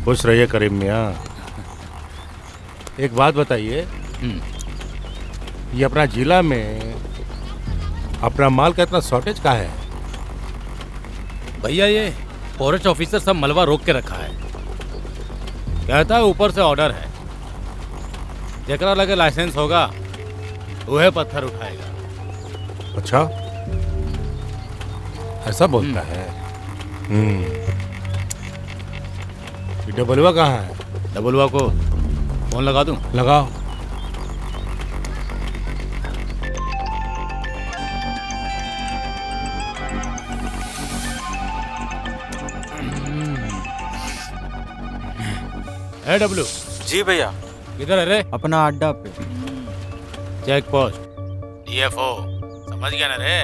खुश रहिए करीम मियाँ। एक बात बताइए, ये अपना जिला में अपना माल का इतना शॉर्टेज का है? भैया ये फॉरेस्ट ऑफिसर सब मलबा रोक के रखा है, कहता है ऊपर से ऑर्डर है, जेकरा लगे लाइसेंस होगा वह पत्थर उठाएगा। अच्छा, ऐसा बोलता है। ये डबलुआ कहाँ है? डबलुआ को फोन लगा दूं? लगाओ। है डब्लू? जी भैया। किधर है रे? अपना अड्डा पे। चेक पोस्ट DFO, समझ गया ना रे?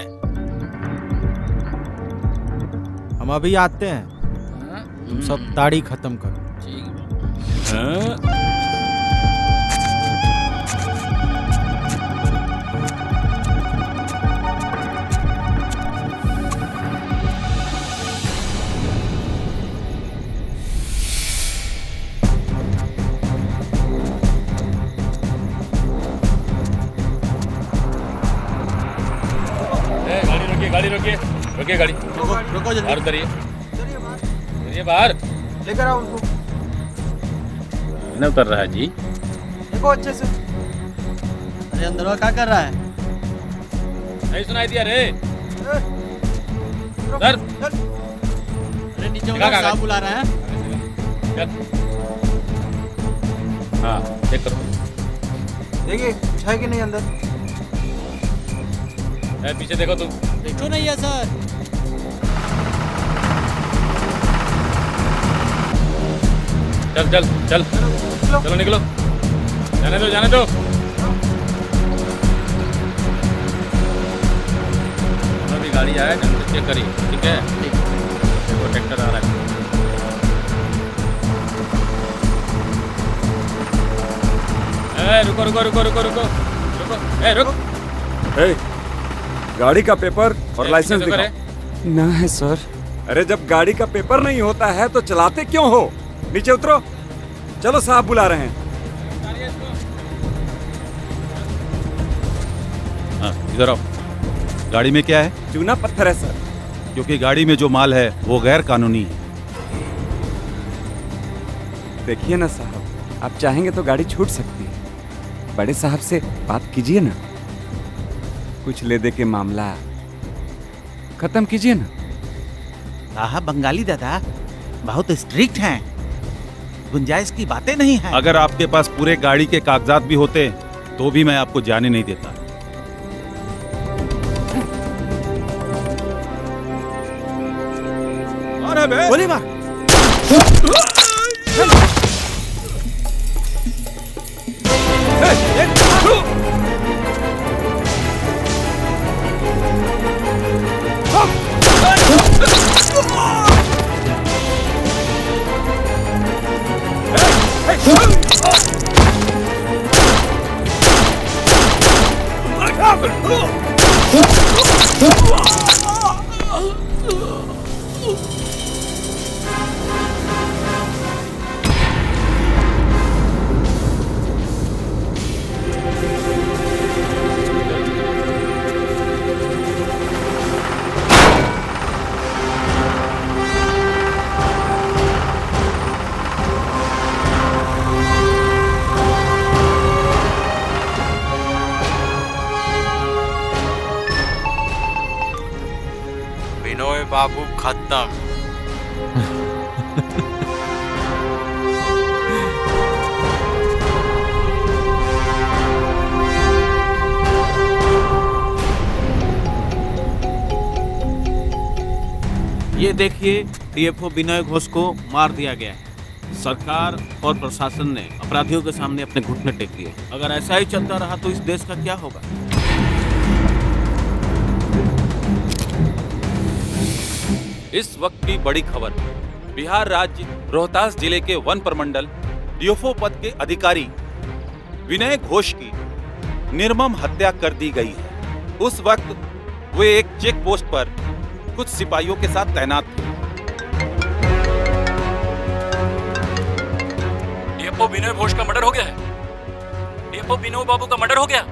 हम अभी आते हैं, तुम सब ताड़ी खत्म करो। गाड़ी रोकिए गाड़ी। रुको जल्दी। बाहर उतरिए बाहर। लेकर आओ उनको। नहीं उतर रहा है जी। देखो अच्छे से। अरे अंदर क्या कर रहा है? नहीं सुनाई दिया रे। सर। अरे नीचे वाला साहब बुला रहा है। चल। हाँ चेक करो। देखिए है कि नहीं अंदर। पीछे देखो तुम। देखो नहीं है सर। चल चलो निकलो। जाने दो। अभी गाड़ी आया ढंग से चेक करिए, ठीक है? प्रोटेक्टर आ रहा है। रुको। रुक। गाड़ी का पेपर और लाइसेंस दिखाओ। ना है सर। अरे जब गाड़ी का पेपर नहीं होता है तो चलाते क्यों हो? नीचे उतरो। चलो साहब बुला रहे हैं। हाँ इधर आओ। गाड़ी में क्या है? चूना पत्थर है सर। क्योंकि गाड़ी में जो माल है वो गैर कानूनी है। देखिए ना साहब, आप चाहेंगे तो गाड़ी छूट सकती है। बड़े साहब से बात कीजिए ना, कुछ ले दे के मामला खत्म कीजिए ना। साहब बंगाली दादा बहुत स्ट्रिक्ट हैं, गुंजाइश की बातें नहीं हैं। अगर आपके पास पूरे गाड़ी के कागजात भी होते तो भी मैं आपको जाने नहीं देता। अरे बे गोली मार। विनोय बाबू खत्म। ये देखिए DFO विनय घोष को मार दिया गया है। सरकार और प्रशासन ने अपराधियों के सामने अपने घुटने टेक दिए। अगर ऐसा ही चलता रहा तो इस देश का क्या होगा? इस वक्त की बड़ी खबर। बिहार राज्य रोहतास जिले के वन प्रमंडल DFO पद के अधिकारी विनय घोष की निर्मम हत्या कर दी गई है। उस वक्त वे एक चेक पोस्ट पर कुछ सिपाहियों के साथ तैनात थे। डीएफओ विनय घोष का मर्डर हो गया है। डीएफओ विनोद बाबू का मर्डर हो गया।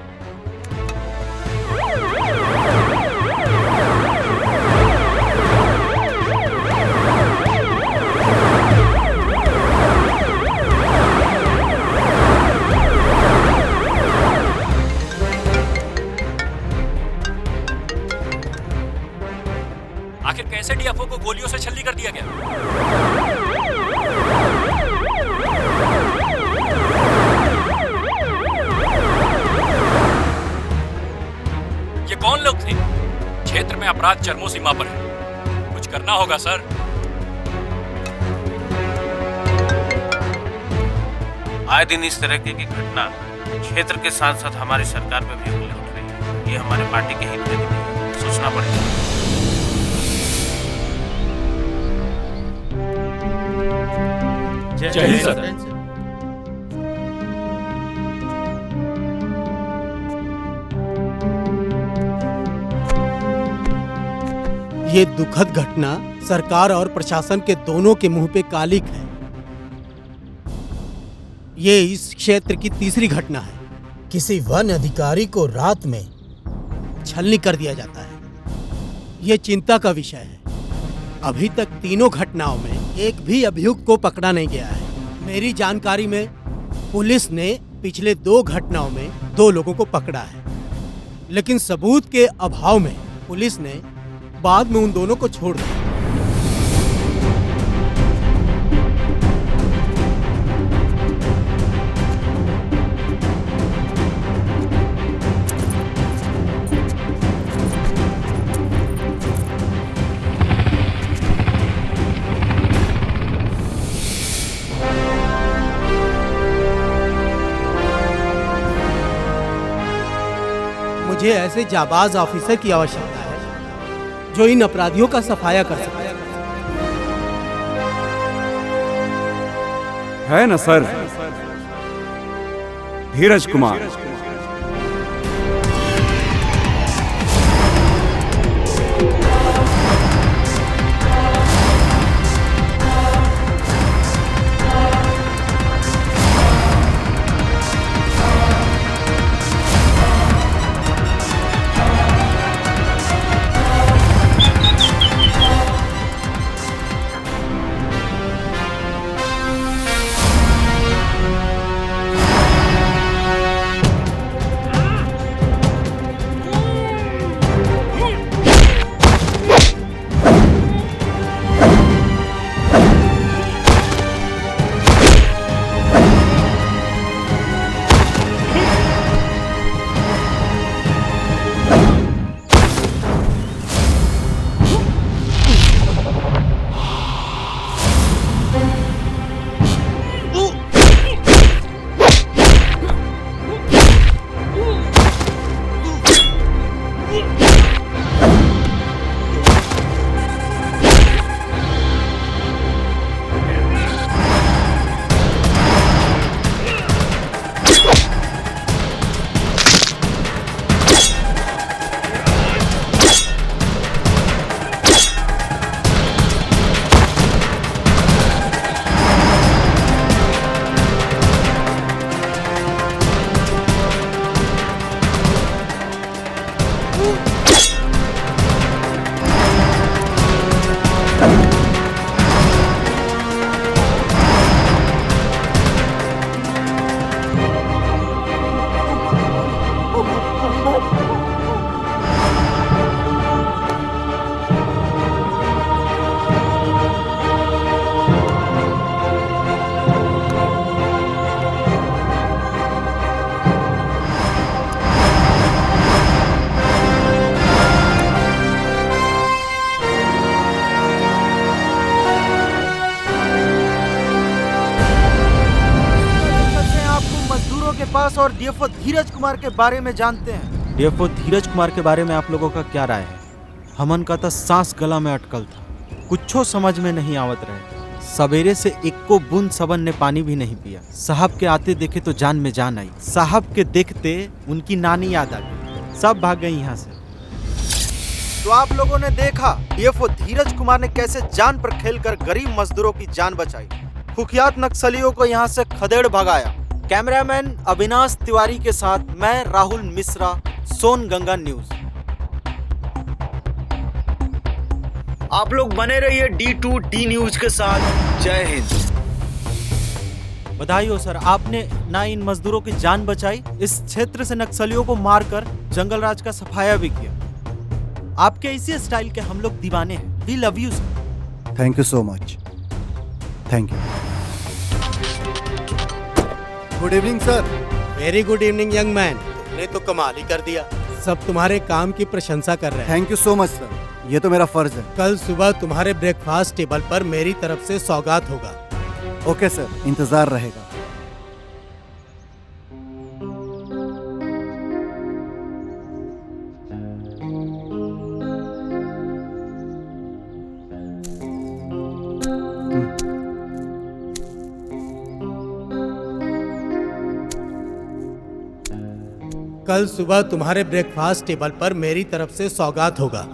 आखिर कैसे डीएफओ को गोलियों से छल्ली कर दिया गया? ये कौन लोग थे? क्षेत्र में अपराध चरमों सीमा पर है, कुछ करना होगा सर। आए दिन इस तरह की घटना क्षेत्र के साथ साथ हमारी सरकार पे भी उंगली उठ रही है। ये हमारे पार्टी के हित में नहीं है, सोचना पड़ेगा। जय हिंद सर। ये दुखद घटना सरकार और प्रशासन के दोनों के मुंह पे कालिक है। ये इस क्षेत्र की तीसरी घटना है। किसी वन अधिकारी को रात में छलनी कर दिया जाता है। ये चिंता का विषय है। अभी तक तीनों घटनाओं में एक भी अभियुक्त को पकड़ा नहीं गया है। मेरी जानकारी में पुलिस ने पिछले 2 घटनाओं में 2 लोगों को पकड़ा है, लेकिन सबूत के अभाव में पुलिस ने बाद में उन दोनों को छोड़ दिया। मुझे ऐसे जाबाज ऑफिसर की आवश्यकता है जो इन अपराधियों का सफाया कर सके। है ना सर, धीरज कुमार। पास और डीएफओ धीरज कुमार के बारे में जानते हैं। डीएफओ धीरज कुमार के बारे में आप लोगों का क्या राय है? हमन का तो सांस गला में अटकल था, कुछो समझ में नहीं आवत रहे। सवेरे से एको बूंद सबन ने पानी भी नहीं पिया। साहब के आते देखे तो जान में जान आई। साहब के देखते उनकी नानी याद आ गई, सब भाग गई यहाँ से। तो आप लोगों ने देखा डीएफओ धीरज कुमार ने कैसे जान पर खेलकर गरीब मजदूरों की जान बचाई। कुख्यात नक्सलियों को यहाँ से खदेड़ भगाया। कैमरामैन अविनाश तिवारी के साथ मैं राहुल मिश्रा, सोन गंगा न्यूज। आप लोग बने रहिए D2D न्यूज के साथ। जय हिंद। बधाई हो सर, आपने ना इन मजदूरों की जान बचाई, इस क्षेत्र से नक्सलियों को मारकर जंगल राज का सफाया भी किया। आपके इसी स्टाइल के हम लोग दीवाने हैं। We love you sir. Thank you so much. Thank you. Good evening sir. Very good evening young man. तुमने तो कमाल ही कर दिया। सब तुम्हारे काम की प्रशंसा कर रहे हैं। Thank you so much sir, ये तो मेरा फर्ज है। कल सुबह तुम्हारे ब्रेकफास्ट टेबल पर मेरी तरफ से सौगात होगा। ओके सर, इंतजार रहेगा। कल सुबह तुम्हारे ब्रेकफास्ट टेबल पर मेरी तरफ से सौगात होगा।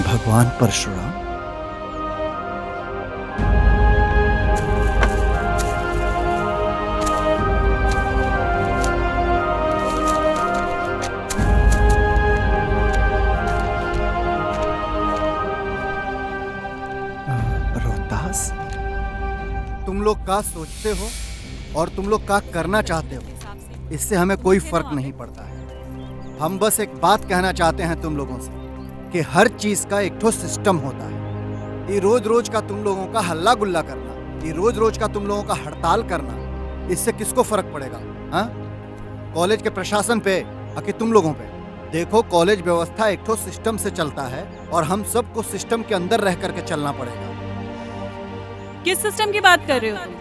भगवान परशुराम। रोहतास, तुम लोग का सोचते हो और तुम लोग का करना चाहते हो, इससे हमें कोई फर्क नहीं पड़ता है। हम बस एक बात कहना चाहते हैं तुम लोगों से कि हर चीज का एक ठो सिस्टम होता है। ये रोज रोज का तुम लोगों का हल्ला गुल्ला करना, ये रोज रोज का तुम लोगों का हड़ताल करना, इससे किसको फर्क पड़ेगा? हाँ, कॉलेज के प्रशासन पे आके तुम लोगों पे। देखो, कॉलेज व्यवस्था एक ठो सिस्टम से चलता है और हम सबको सिस्टम के अंदर रह करके चलना पड़ेगा। किस सिस्टम की बात कर रहे हो तुम?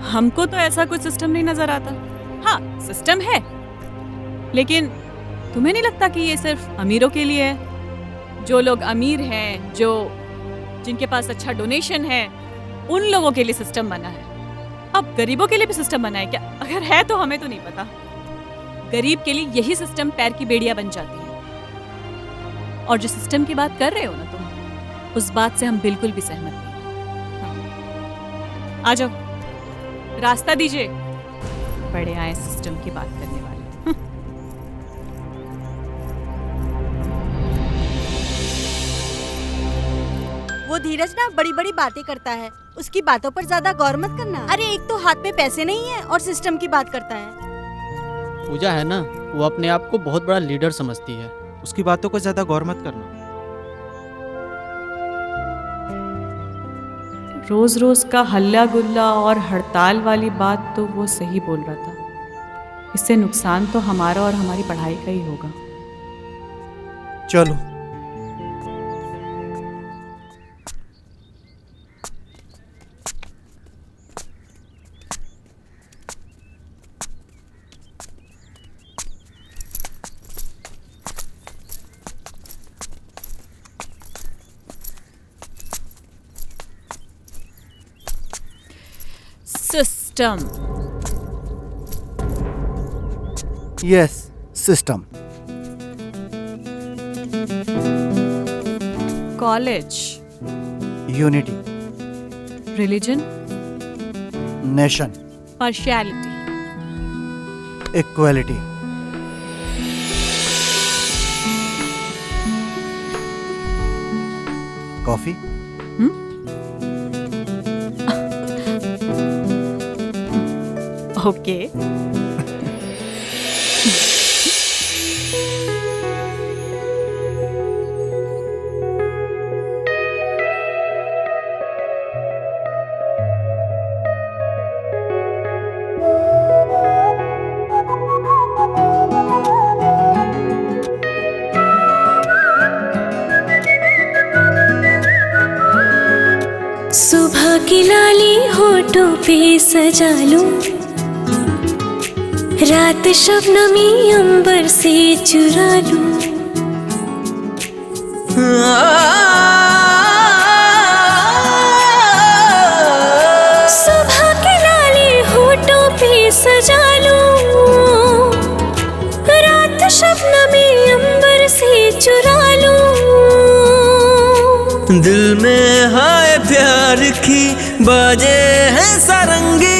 हमको तो ऐसा कुछ सिस्टम नहीं नजर आता। हाँ, सिस्टम है, लेकिन तुम्हें नहीं लगता कि ये सिर्फ अमीरों के लिए है? जो लोग अमीर हैं, जिनके पास अच्छा डोनेशन है, उन लोगों के लिए सिस्टम बना है। अब गरीबों के लिए भी सिस्टम बना है क्या? अगर है तो हमें तो नहीं पता। गरीब के लिए यही सिस्टम पैर की बेड़ियां बन जाती है। और जो सिस्टम की बात कर रहे हो ना तुम, उस बात से हम बिल्कुल भी सहमत नहीं। हाँ। आ जाओ, रास्ता दीजिए। बड़े आए सिस्टम की बात करने वाले। वो धीरज ना बड़ी बड़ी बातें करता है, उसकी बातों पर ज्यादा गौर मत करना। अरे एक तो हाथ में पैसे नहीं है और सिस्टम की बात करता है। पूजा है ना, वो अपने आप को बहुत बड़ा लीडर समझती है। उसकी बातों को ज्यादा गौर मत करना। रोज रोज का हल्ला गुल्ला और हड़ताल वाली बात तो वो सही बोल रहा था। इससे नुकसान तो हमारा और हमारी पढ़ाई का ही होगा। चलो। System. Yes, system. College. Unity. Religion. Nation. Partiality. Equality. Coffee. Okay. सुबह की लाली होठों पे सजा लूं, रात शबनमी अंबर से चुरा लूं, सुबह के लाले होठों पे सजा लूं, रात शबनमी अंबर से चुरा लूं। दिल में हाय प्यार की बाजे हैं सारंगी,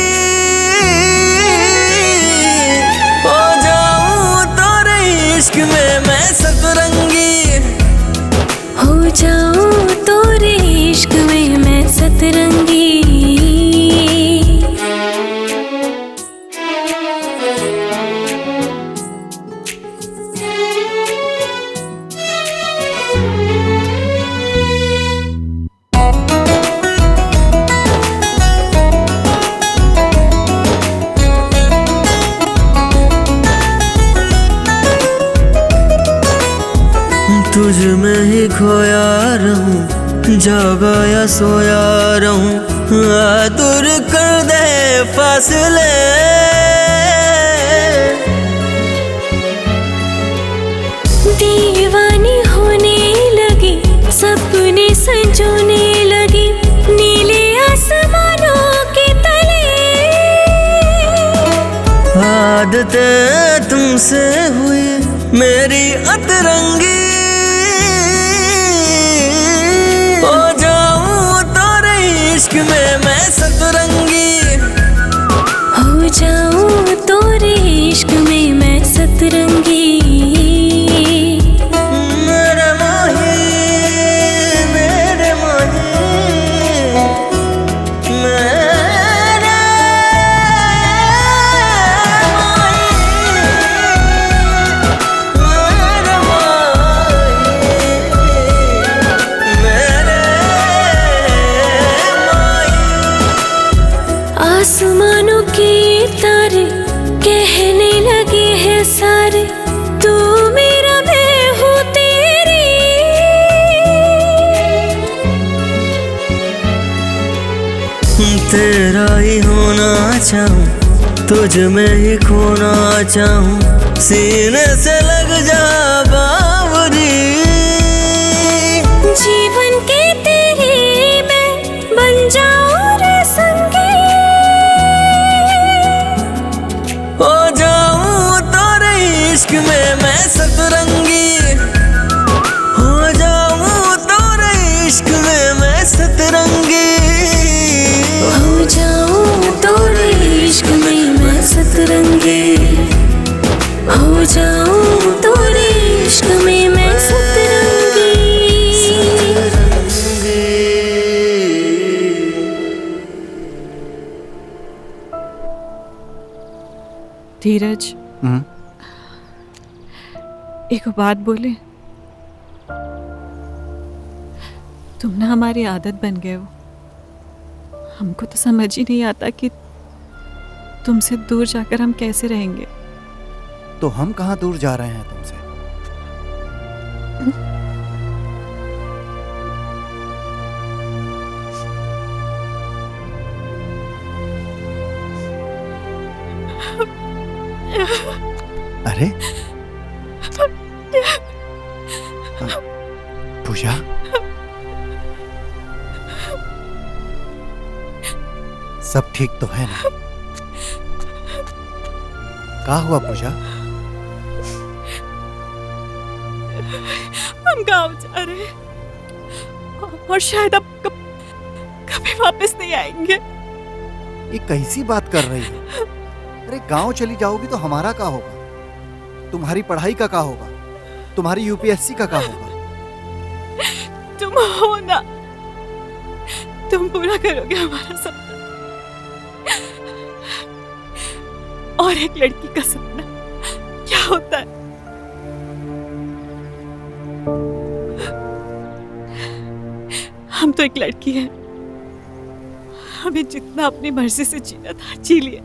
हो जाऊं तेरे इश्क में मैं सतरंगी, हो जाऊं तेरे इश्क में मैं सतरंगी। तुझ में ही खोया रहूं, जागा या सोया रहूं, दूर कर दे फासले। दीवानी होने लगी, सपने संजोने लगी, नीले आसमानों के तले। आदतें तुमसे हुई मेरी अतरंगी, हो जाऊं तेरे इश्क में मैं सतरंगी, हो जाऊं तेरे इश्क में मैं सतरंगी। मेरे माही, मेरे माही, मेरे आसमानों के तारे कहने लगे हैं सारे, तू मेरा मैं हूँ तेरी। तेरा ही होना चाहूं, तुझ में ही खोना चाहूं, सीने से लग जा बावरी। जीवन के तेरे मैं बन जाऊं रे संगी, हो जाऊं तेरे इश्क में मैं सतरंगी, हो जाऊं तेरे इश्क में मैं सतरंगी, हो जाऊं तेरे इश्क में मैं सतरंगी, हो जाऊं तेरे इश्क में मैं सतरंगी। धीरज, एक बात बोले, तुम ना हमारी आदत बन गए हो। हमको तो समझ ही नहीं आता कि तुमसे दूर जाकर हम कैसे रहेंगे। तो हम कहाँ दूर जा रहे हैं तुमसे? अरे पूजा, सब ठीक तो है ना? क्या हुआ पूजा? हम गांव जा रहे हैं और शायद अब कभी वापस नहीं आएंगे। ये कैसी बात कर रही हो? अरे गांव चली जाओगी तो हमारा क्या होगा? तुम्हारी पढ़ाई का क्या होगा? तुम्हारी यूपीएससी का क्या होगा? तुम हो ना, तुम पूरा करोगे हमारा सपना। और एक लड़की का सपना क्या होता है? हम तो एक लड़की है, हमें जितना अपनी मर्जी से जीना था जी लिया,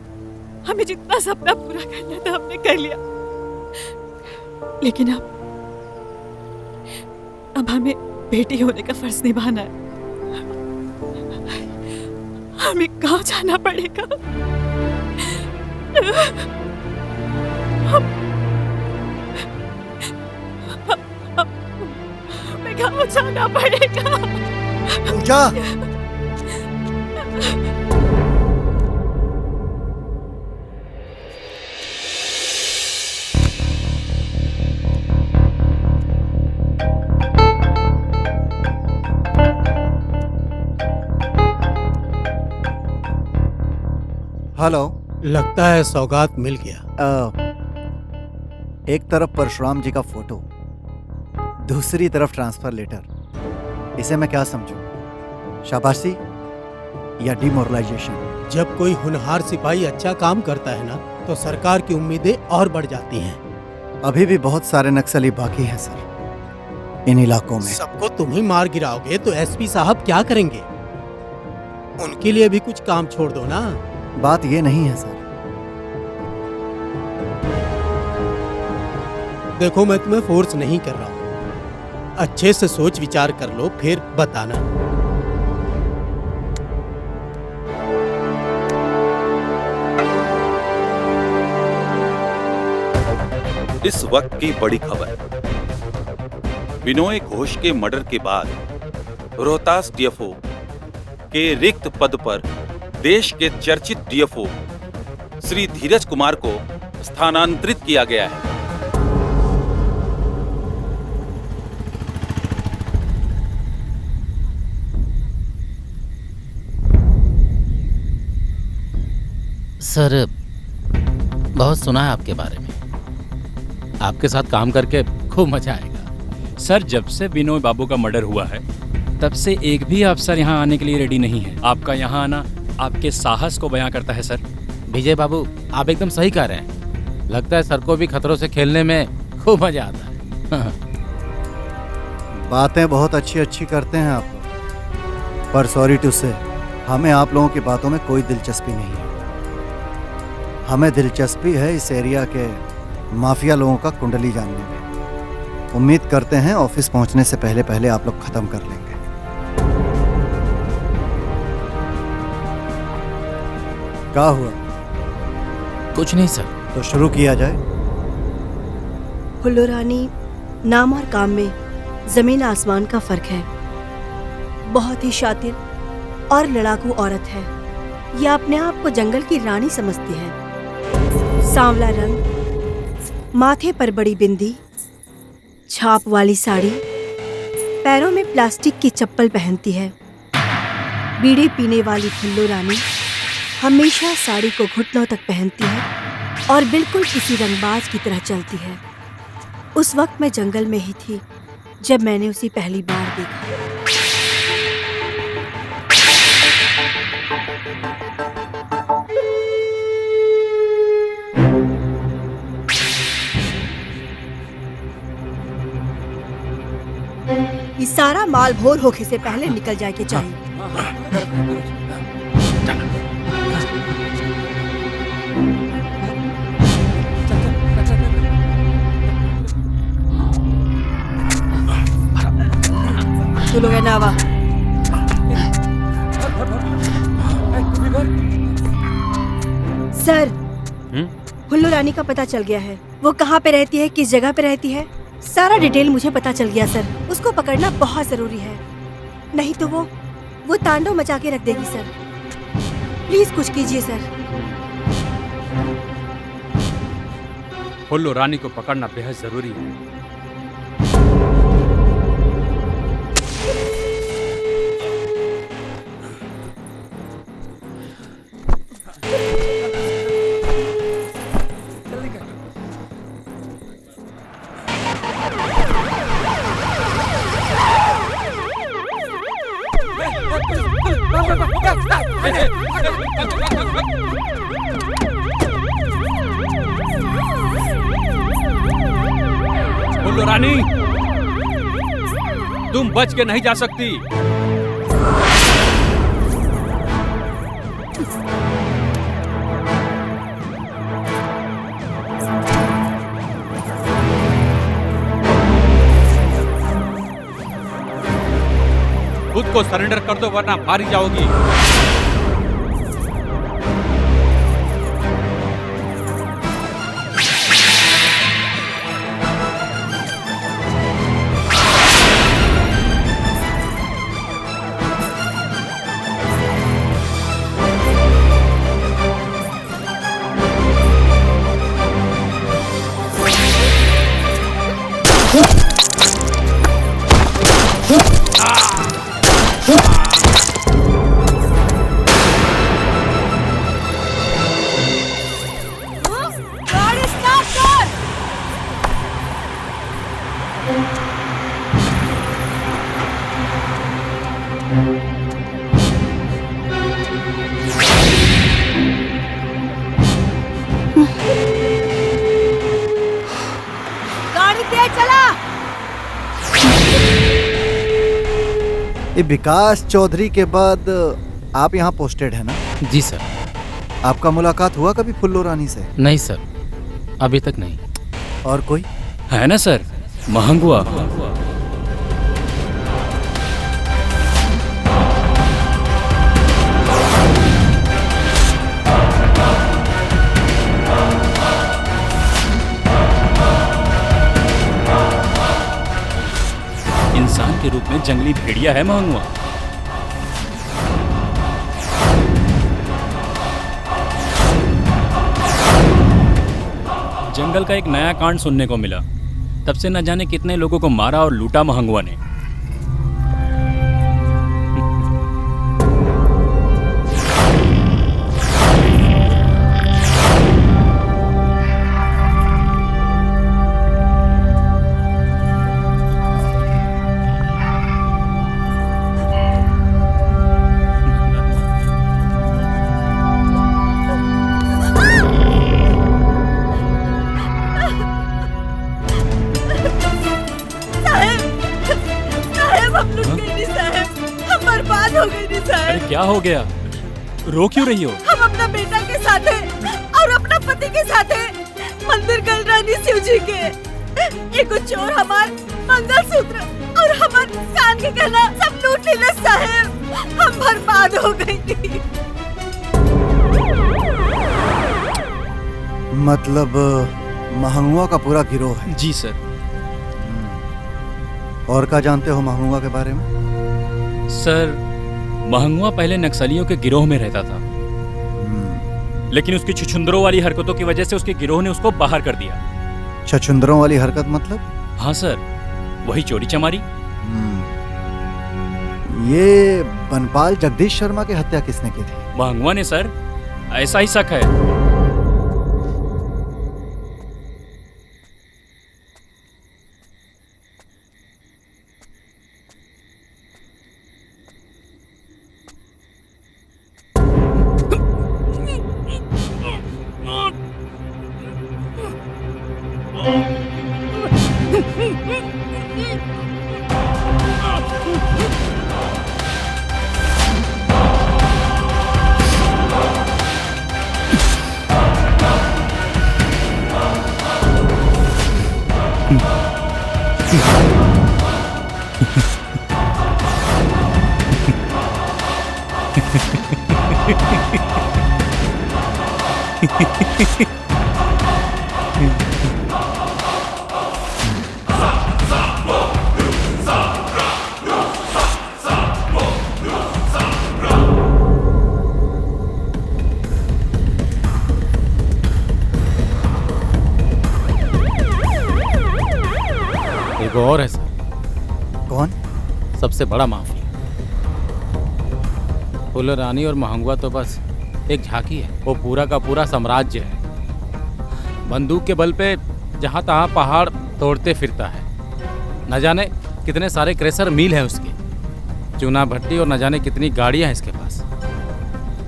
हमें जितना सपना पूरा करना था हमने कर लिया। लेकिन अब हमें बेटी होने का फर्ज निभाना है। हमें गांव जाना पड़ेगा। बचाना पड़ेगा। पूजा, हेलो। लगता है सौगात मिल गया। एक तरफ परशुराम जी का फोटो, दूसरी तरफ ट्रांसफर लेटर। इसे मैं क्या समझूं? शाबाशी या डिमोरलाइजेशन? जब कोई होनहार सिपाही अच्छा काम करता है ना, तो सरकार की उम्मीदें और बढ़ जाती हैं। अभी भी बहुत सारे नक्सली बाकी हैं सर इन इलाकों में। सबको तुम ही मार गिराओगे तो एसपी साहब क्या करेंगे? उनके लिए भी कुछ काम छोड़ दो ना। बात ये नहीं है सर। देखो, मैं तुम्हें फोर्स नहीं कर रहा हूं। अच्छे से सोच विचार कर लो, फिर बताना। इस वक्त की बड़ी खबर। विनोय घोष के मर्डर के बाद रोहतास डीएफओ के रिक्त पद पर देश के चर्चित डीएफओ श्री धीरज कुमार को स्थानांतरित किया गया है। सर, बहुत सुना है आपके बारे में। आपके साथ काम करके खूब मजा आएगा। सर, जब से विनोय बाबू का मर्डर हुआ है तब से एक भी अफसर यहाँ आने के लिए रेडी नहीं है। आपका यहाँ आना आपके साहस को बयां करता है सर। विजय बाबू, आप एकदम सही कह रहे हैं। लगता है सर को भी खतरों से खेलने में खूब मजा आता है। बातें बहुत अच्छी अच्छी करते हैं आप लोग, पर सॉरी टू से हमें आप लोगों की बातों में कोई दिलचस्पी नहीं है। हमें दिलचस्पी है इस एरिया के माफिया लोगों का कुंडली जानने में। उम्मीद करते हैं ऑफिस पहुंचने से पहले पहले आप लोग खत्म कर लेंगे। क्या हुआ? कुछ नहीं सर। तो शुरू किया जाए। हुल्लू रानी नाम और काम में जमीन आसमान का फर्क है। बहुत ही शातिर और लड़ाकू औरत है। यह अपने आप को जंगल की रानी समझती है। सांवला रंग, माथे पर बड़ी बिंदी, छाप वाली साड़ी, पैरों में प्लास्टिक की चप्पल पहनती है। बीड़ी पीने वाली हुल्लू रानी हमेशा साड़ी को घुटनों तक पहनती है और बिल्कुल किसी रंगबाज की तरह चलती है। उस वक्त मैं जंगल में ही थी जब मैंने उसे पहली बार देखा। ये सारा माल भोर होने से पहले निकल जाए के चाहिए। तू लोग है नावा। सर, हुल्लू रानी का पता चल गया है। वो कहाँ पे रहती है, किस जगह पे रहती है, सारा डिटेल मुझे पता चल गया सर। उसको पकड़ना बहुत जरूरी है, नहीं तो वो तांडव मचा के रख देगी सर। प्लीज कुछ कीजिए सर। हुल्लू रानी को पकड़ना बेहद जरूरी है। हुल्लू रानी, तुम बच के नहीं जा सकती। खुद को सरेंडर कर दो वरना मारी जाओगी। ये विकास चौधरी के बाद आप यहाँ पोस्टेड है ना? जी सर। आपका मुलाकात हुआ कभी फुल्लू रानी से? नहीं सर, अभी तक नहीं। और कोई है ना सर, महंगुआ। इंसान के रूप में जंगली भेड़िया है महंगुआ। जंगल का एक नया कांड सुनने को मिला। तब से न जाने कितने लोगों को मारा और लूटा महंगुआ ने। अरे क्या हो गया? रो क्यों रही हो? हम अपना बेटा के साथ हैं और अपना पति के साथ हैं। मंदिर गल रानी शिव जी के एक चोर हमार मंगलसूत्र और हमार कान के गहना सब लूट ले साहब। हम बर्बाद हो गई। मतलब महंगुआ का पूरा गिरोह है? जी सर। और क्या जानते हो महंगुआ के बारे में? सर, महंगुआ पहले नक्सलियों के गिरोह में रहता था, लेकिन उसकी छुछुंदरों वाली हरकतों की वजह से उसके गिरोह ने उसको बाहर कर दिया। छुछुंदरों वाली हरकत मतलब? हाँ सर, वही चोरी चमारी। ये बनपाल जगदीश शर्मा की हत्या किसने की थी? महंगुआ ने सर, ऐसा ही शक है। एक और है सर। कौन? सबसे बड़ा माफिया। फुल्लू रानी और महंगुआ तो बस एक झांकी है, वो पूरा का पूरा साम्राज्य है। बंदूक के बल पे जहाँ तहाँ पहाड़ तोड़ते फिरता है। न जाने कितने सारे क्रेशर मिल है उसके, चूना भट्टी, और न जाने कितनी गाड़ियाँ हैं इसके पास।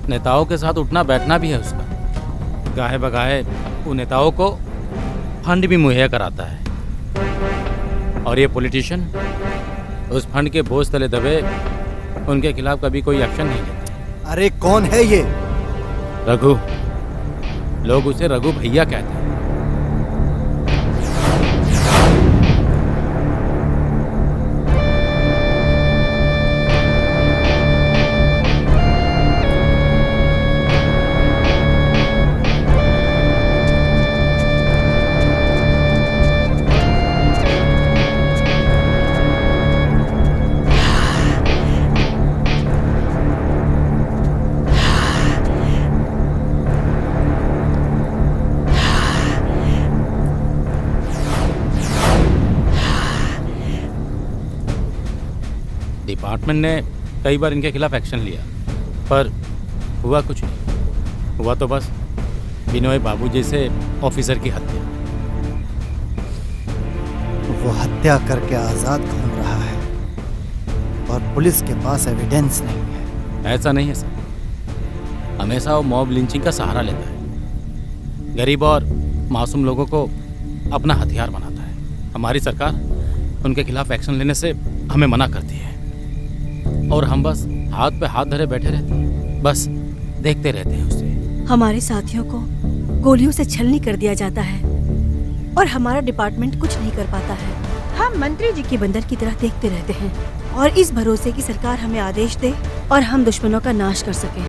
नेताओं के साथ उठना बैठना भी है उसका। गाहे बगाहे उन नेताओं को फंड भी मुहैया कराता है, और ये पॉलिटिशियन उस फंड के बोझ तले दबे उनके खिलाफ कभी कोई एक्शन नहीं लेते। अरे कौन है ये? रघु, लोग उसे रघु भैया कहते हैं। डिपार्टमेंट ने कई बार इनके खिलाफ एक्शन लिया, पर हुआ कुछ नहीं। हुआ तो बस बिनोय बाबू जैसे ऑफिसर की हत्या। वो हत्या करके आजाद घूम रहा है और पुलिस के पास एविडेंस नहीं है। ऐसा नहीं है सर, हमेशा वो मॉब लिंचिंग का सहारा लेता है। गरीब और मासूम लोगों को अपना हथियार बनाता है। हमारी सरकार उनके खिलाफ एक्शन लेने से हमें मना करती है, और हम बस हाथ पे हाथ धरे बैठे रहते हैं, बस देखते रहते हैं उसे। हमारे साथियों को गोलियों से छलनी कर दिया जाता है और हमारा डिपार्टमेंट कुछ नहीं कर पाता है। हम मंत्री जी के बंदर की तरह देखते रहते हैं और इस भरोसे कि सरकार हमें आदेश दे और हम दुश्मनों का नाश कर सकें।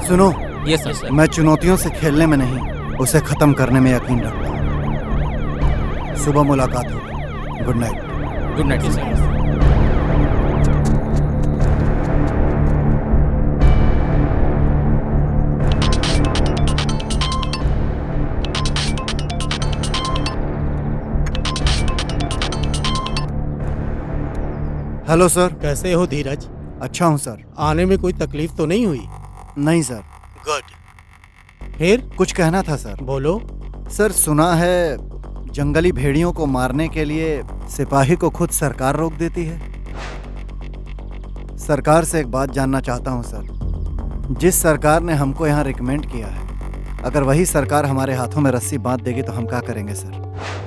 सुनो, यस सर। मैं चुनौतियों से खेलने में नहीं, उसे खत्म करने में यकीन रखता हूँ। सुबह मुलाकात होगी। Good night. Good night sir. Hello sir. कैसे हो धीरज? अच्छा हूँ सर। आने में कोई तकलीफ तो नहीं हुई? नहीं सर। गुड। फिर कुछ कहना था सर। बोलो। सर सुना है जंगली भेड़ियों को मारने के लिए सिपाही को खुद सरकार रोक देती है। सरकार से एक बात जानना चाहता हूँ सर। जिस सरकार ने हमको यहाँ रिकमेंड किया है, अगर वही सरकार हमारे हाथों में रस्सी बांध देगी तो हम क्या करेंगे सर?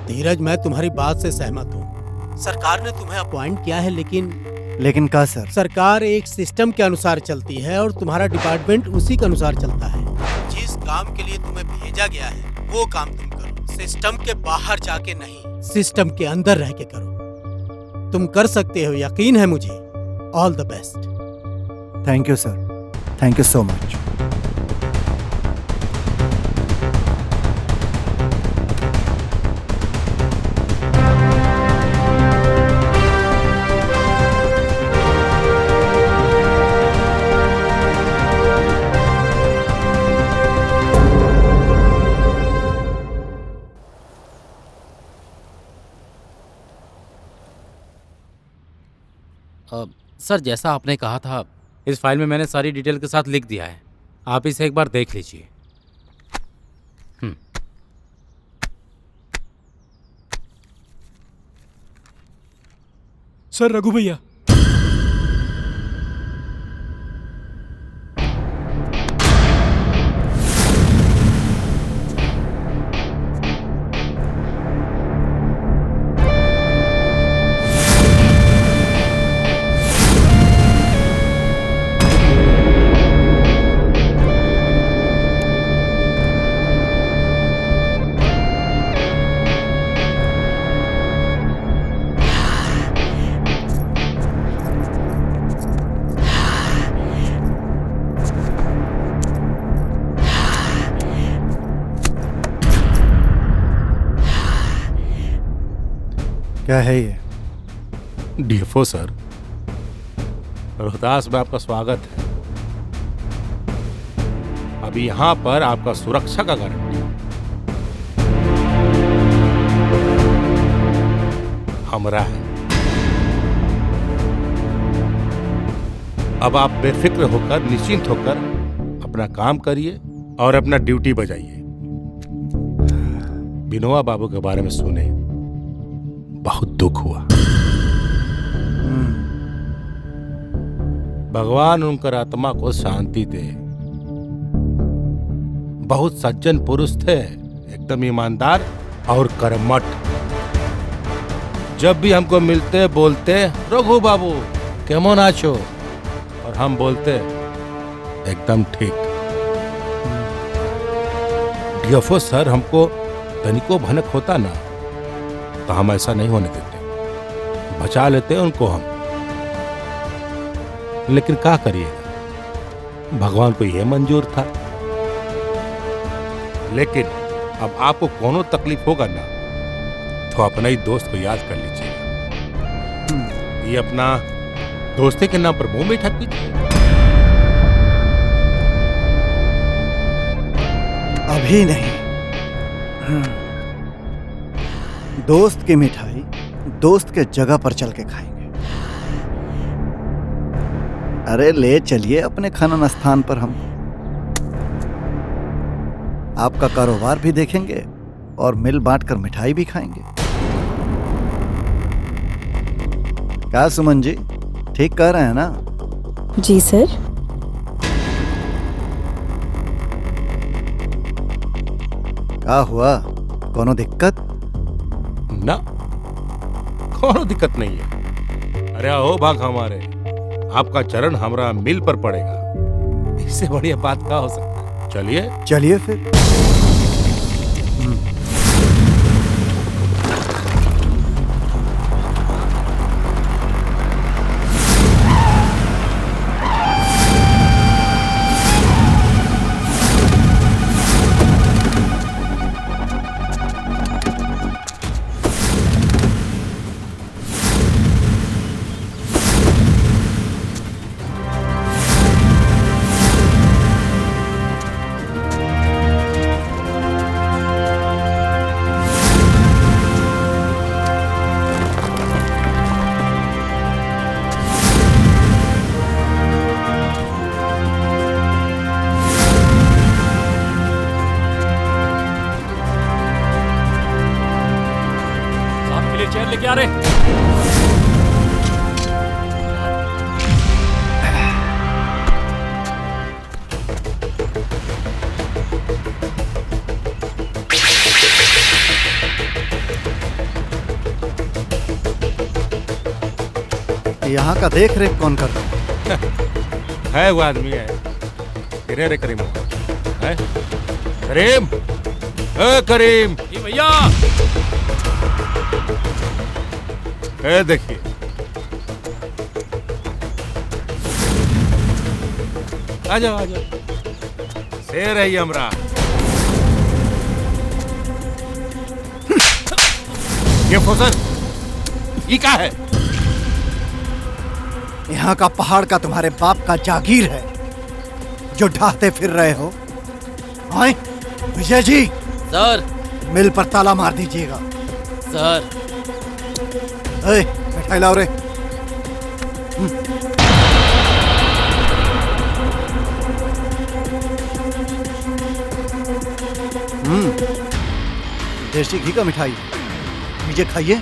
धीरज, मैं तुम्हारी बात से सहमत हूँ। सरकार ने तुम्हें अपॉइंट किया है, लेकिन क्या सर? सरकार एक सिस्टम के अनुसार चलती है और तुम्हारा डिपार्टमेंट उसी के अनुसार चलता है। जिस काम के लिए तुम्हें भेजा गया है वो काम तुम करो, सिस्टम के बाहर जाके नहीं, सिस्टम के अंदर रह के करो। तुम कर सकते हो, यकीन है मुझे। All the best. Thank you sir. Thank you so much. Sir, जैसा आपने कहा था, इस फाइल में मैंने सारी डिटेल के साथ लिख दिया है। आप इसे एक बार देख लीजिए। सर, रघु भैया। क्या है ये? डीएफओ सर, रोहतास में आपका स्वागत है। अभी यहाँ पर आपका सुरक्षा का गारंटी हमरा है। अब आप बेफिक्र होकर, निश्चिंत होकर अपना काम करिए और अपना ड्यूटी बजाइए। बिनोआ बाबू के बारे में सुने, बहुत दुख हुआ। भगवान उनकर आत्मा को शांति दे। बहुत सज्जन पुरुष थे, एकदम ईमानदार और कर्मठ। जब भी हमको मिलते बोलते, रघु बाबू केमन आछो, और हम बोलते एकदम ठीक। डीएफओ सर, हमको तनिको भनक होता ना तो हम ऐसा नहीं होने देते, बचा लेते उनको हम। लेकिन क्या करिएगा, भगवान को यह मंजूर था। लेकिन अब आपको कोनो तकलीफ होगा ना तो अपना ही दोस्त को याद कर लीजिएगा। ये अपना दोस्ती के नाम पर मुंह मीठा कीजिए। अभी नहीं। दोस्त की मिठाई दोस्त के जगह पर चल के खाएंगे। अरे ले चलिए अपने खनन स्थान पर हम। आपका कारोबार भी देखेंगे और मिल बांट कर मिठाई भी खाएंगे। क्या सुमन जी, ठीक कह रहे हैं ना? जी सर। क्या हुआ, कोनो दिक्कत? ना, कोनो दिक्कत नहीं है। अरे आओ भाग हमारे, आपका चरण हमारा मिल पर पड़ेगा, इससे बढ़िया बात क्या हो सकता है। चलिए चलिए फिर। चेयर लेके आ रहे। यहाँ का देख रेख कौन कर रहा है? वो आदमी है, किरे रे करीम है। करीम, करीम भैया, देखिए आ जाओ आ जाओ, शेर है ये हमरा। ये फोसन ये क्या है? यहाँ का पहाड़ का तुम्हारे बाप का जागीर है जो ढाते फिर रहे हो। आए विजय जी। सर। मिल पर ताला मार दीजिएगा। सर। मिठाई लाओ रे। देसी घी का मिठाई, लीजिए खाइए।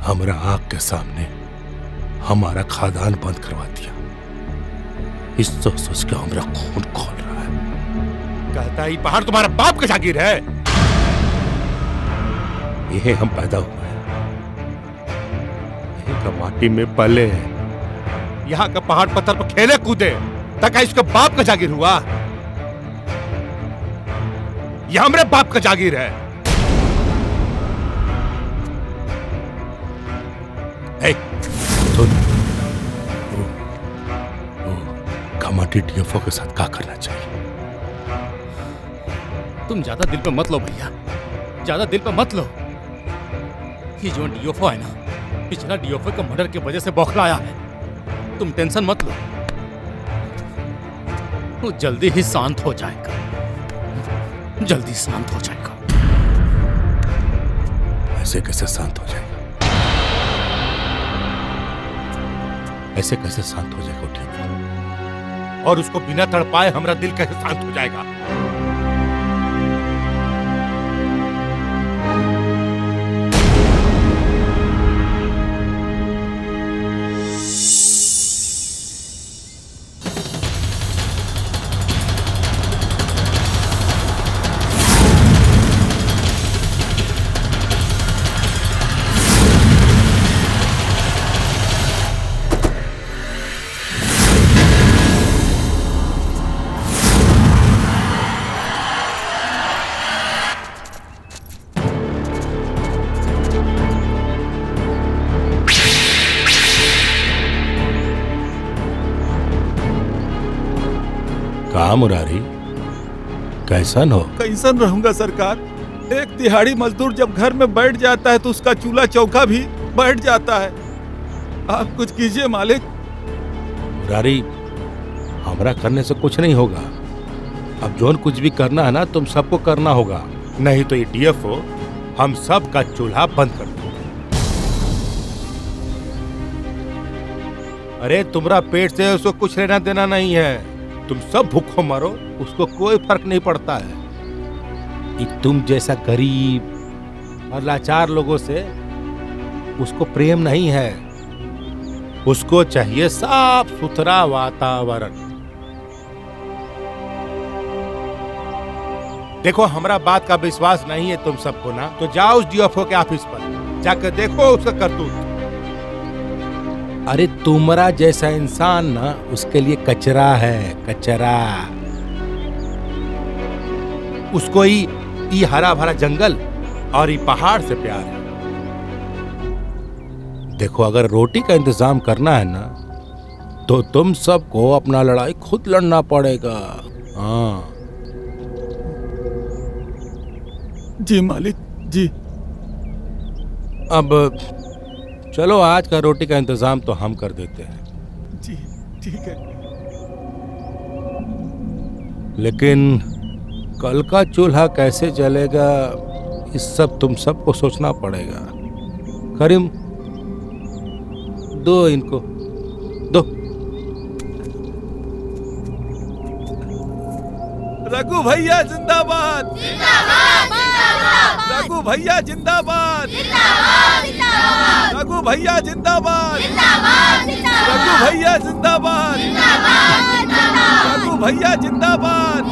हमारा आंख के सामने हमारा खादान बंद करवा दिया। इस सोच सोच के हमारा खून खोल रहा है। कहता है ये पहाड़ तुम्हारा बाप का जागीर है। यही हम पैदा हुए हैं, यही का माटी में पले हैं, यहाँ का पहाड़ पत्थर पर खेले कूदे, तक इसके बाप का जागीर हुआ। यह हमारे बाप का जागीर है। सुन, घमाटी डीएफओ के साथ क्या करना चाहिए? तुम ज्यादा दिल पे मत लो भैया, ज्यादा दिल पे मत लो। ये जो डीएफओ है ना, पिछला डीएफओ का मर्डर की वजह से बौखलाया है। तुम टेंशन मत लो, वो जल्दी ही शांत हो जाएगा, जल्दी शांत हो जाएगा। ऐसे कैसे शांत हो जाएगा? ऐसे कैसे शांत हो जाएगा? ठीक, और उसको बिना तड़पाए हमारा दिल कैसे शांत हो जाएगा? कहा मुरारी, कैसन हो? कैसन रहूंगा सरकार। एक दिहाड़ी मजदूर जब घर में बैठ जाता है तो उसका चूल्हा चौका भी बैठ जाता है। आप कुछ कीजिए मालिक। मुरारी, हमरा करने से कुछ नहीं होगा। अब जोन कुछ भी करना है ना, तुम सबको करना होगा, नहीं तो ये डीएफओ हम सब का चूल्हा बंद कर दो। अरे तुम्हारा पेट से उसको कुछ लेना देना नहीं है, तुम सब भूखों मरो, उसको कोई फर्क नहीं पड़ता है। कि तुम जैसा गरीब और लाचार लोगों से उसको प्रेम नहीं है, उसको चाहिए साफ सुथरा वातावरण। देखो हमारा बात का विश्वास नहीं है तुम सबको ना, तो जाओ उस डीएफओ के ऑफिस पर जाकर देखो उसका करतूत। अरे तुम्हारा जैसा इंसान ना उसके लिए कचरा है, कचरा। उसको ये हरा भरा जंगल और ये पहाड़ से प्यार है। देखो अगर रोटी का इंतजाम करना है ना, तो तुम सबको अपना लड़ाई खुद लड़ना पड़ेगा। हाँ जी मालिक जी। अब चलो आज का रोटी का इंतजाम तो हम कर देते हैं। जी ठीक है। लेकिन कल का चूल्हा कैसे जलेगा, इस सब तुम सबको सोचना पड़ेगा। करीम दो इनको, दो। रघु भैया जिंदाबाद, रघु भैया जिंदाबाद, रघु भैया जिंदाबाद, रघु भैया जिंदाबाद, रघु भैया जिंदाबाद,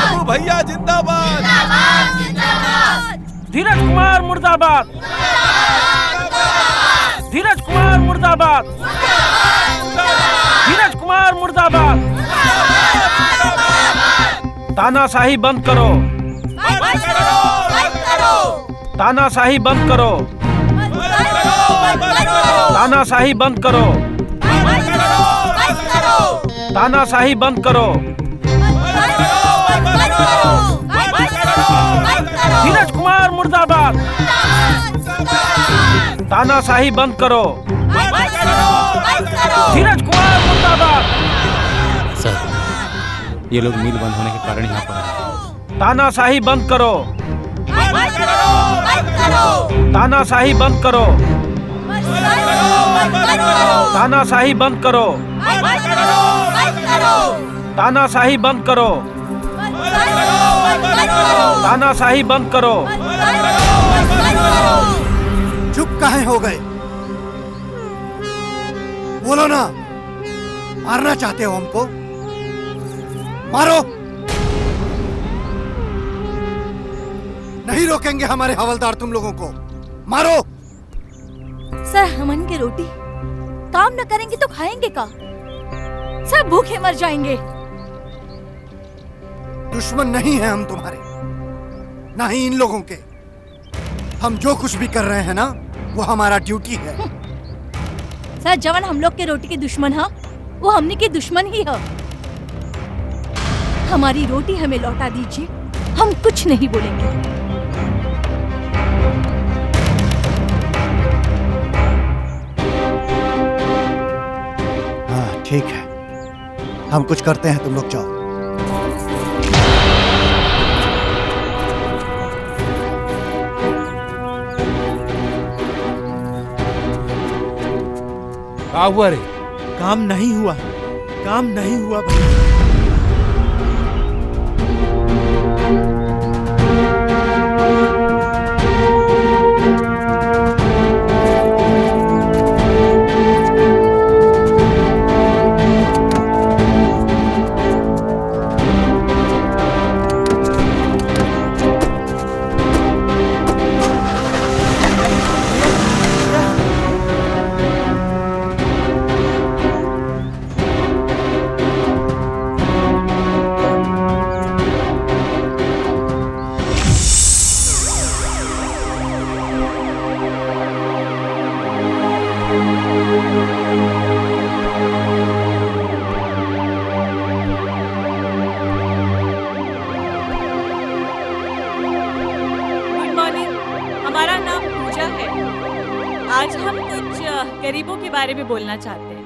रघु भैया जिंदाबाद। धीरज कुमार मुर्दाबाद, धीरज कुमार मुर्दाबाद, धीरज कुमार मुर्दाबाद। तानाशाही बंद करो, तानाशाही बंद करो, तानाशाही बंद करो, तानाशाही बंद करो। धीरज कुमार मुर्दाबाद, तानाशाही बंद करो, धीरज कुमार मुर्दाबाद। सर, ये लोग मिल बंद होने के कारण यहाँ पर आए। तानाशाही बंद करो, तानाशाही बंद करो, तानाशाही बंद करो, तानाशाही बंद करो, तानाशाही बंद करो। चुप काहे हो गए? बोलो ना, मारना चाहते हो हमको? मारो। नहीं रोकेंगे हमारे हवलदार तुम लोगों को, मारो। सर हमन के रोटी काम न करेंगे तो खाएंगे का? सब भूखे मर जाएंगे। दुश्मन नहीं है हम तुम्हारे, ना ही इन लोगों के। हम जो कुछ भी कर रहे हैं ना, वो हमारा ड्यूटी है। सर जवान हम लोग के रोटी के दुश्मन है, वो हमने के दुश्मन ही है। हमारी रोटी हमें लौटा दीजिए, हम कुछ नहीं बोलेंगे। हाँ ठीक है, हम कुछ करते हैं, तुम लोग जाओ। क्या हुआ रे? काम नहीं हुआ, काम नहीं हुआ भाई। गरीबों के बारे में बोलना चाहते हैं।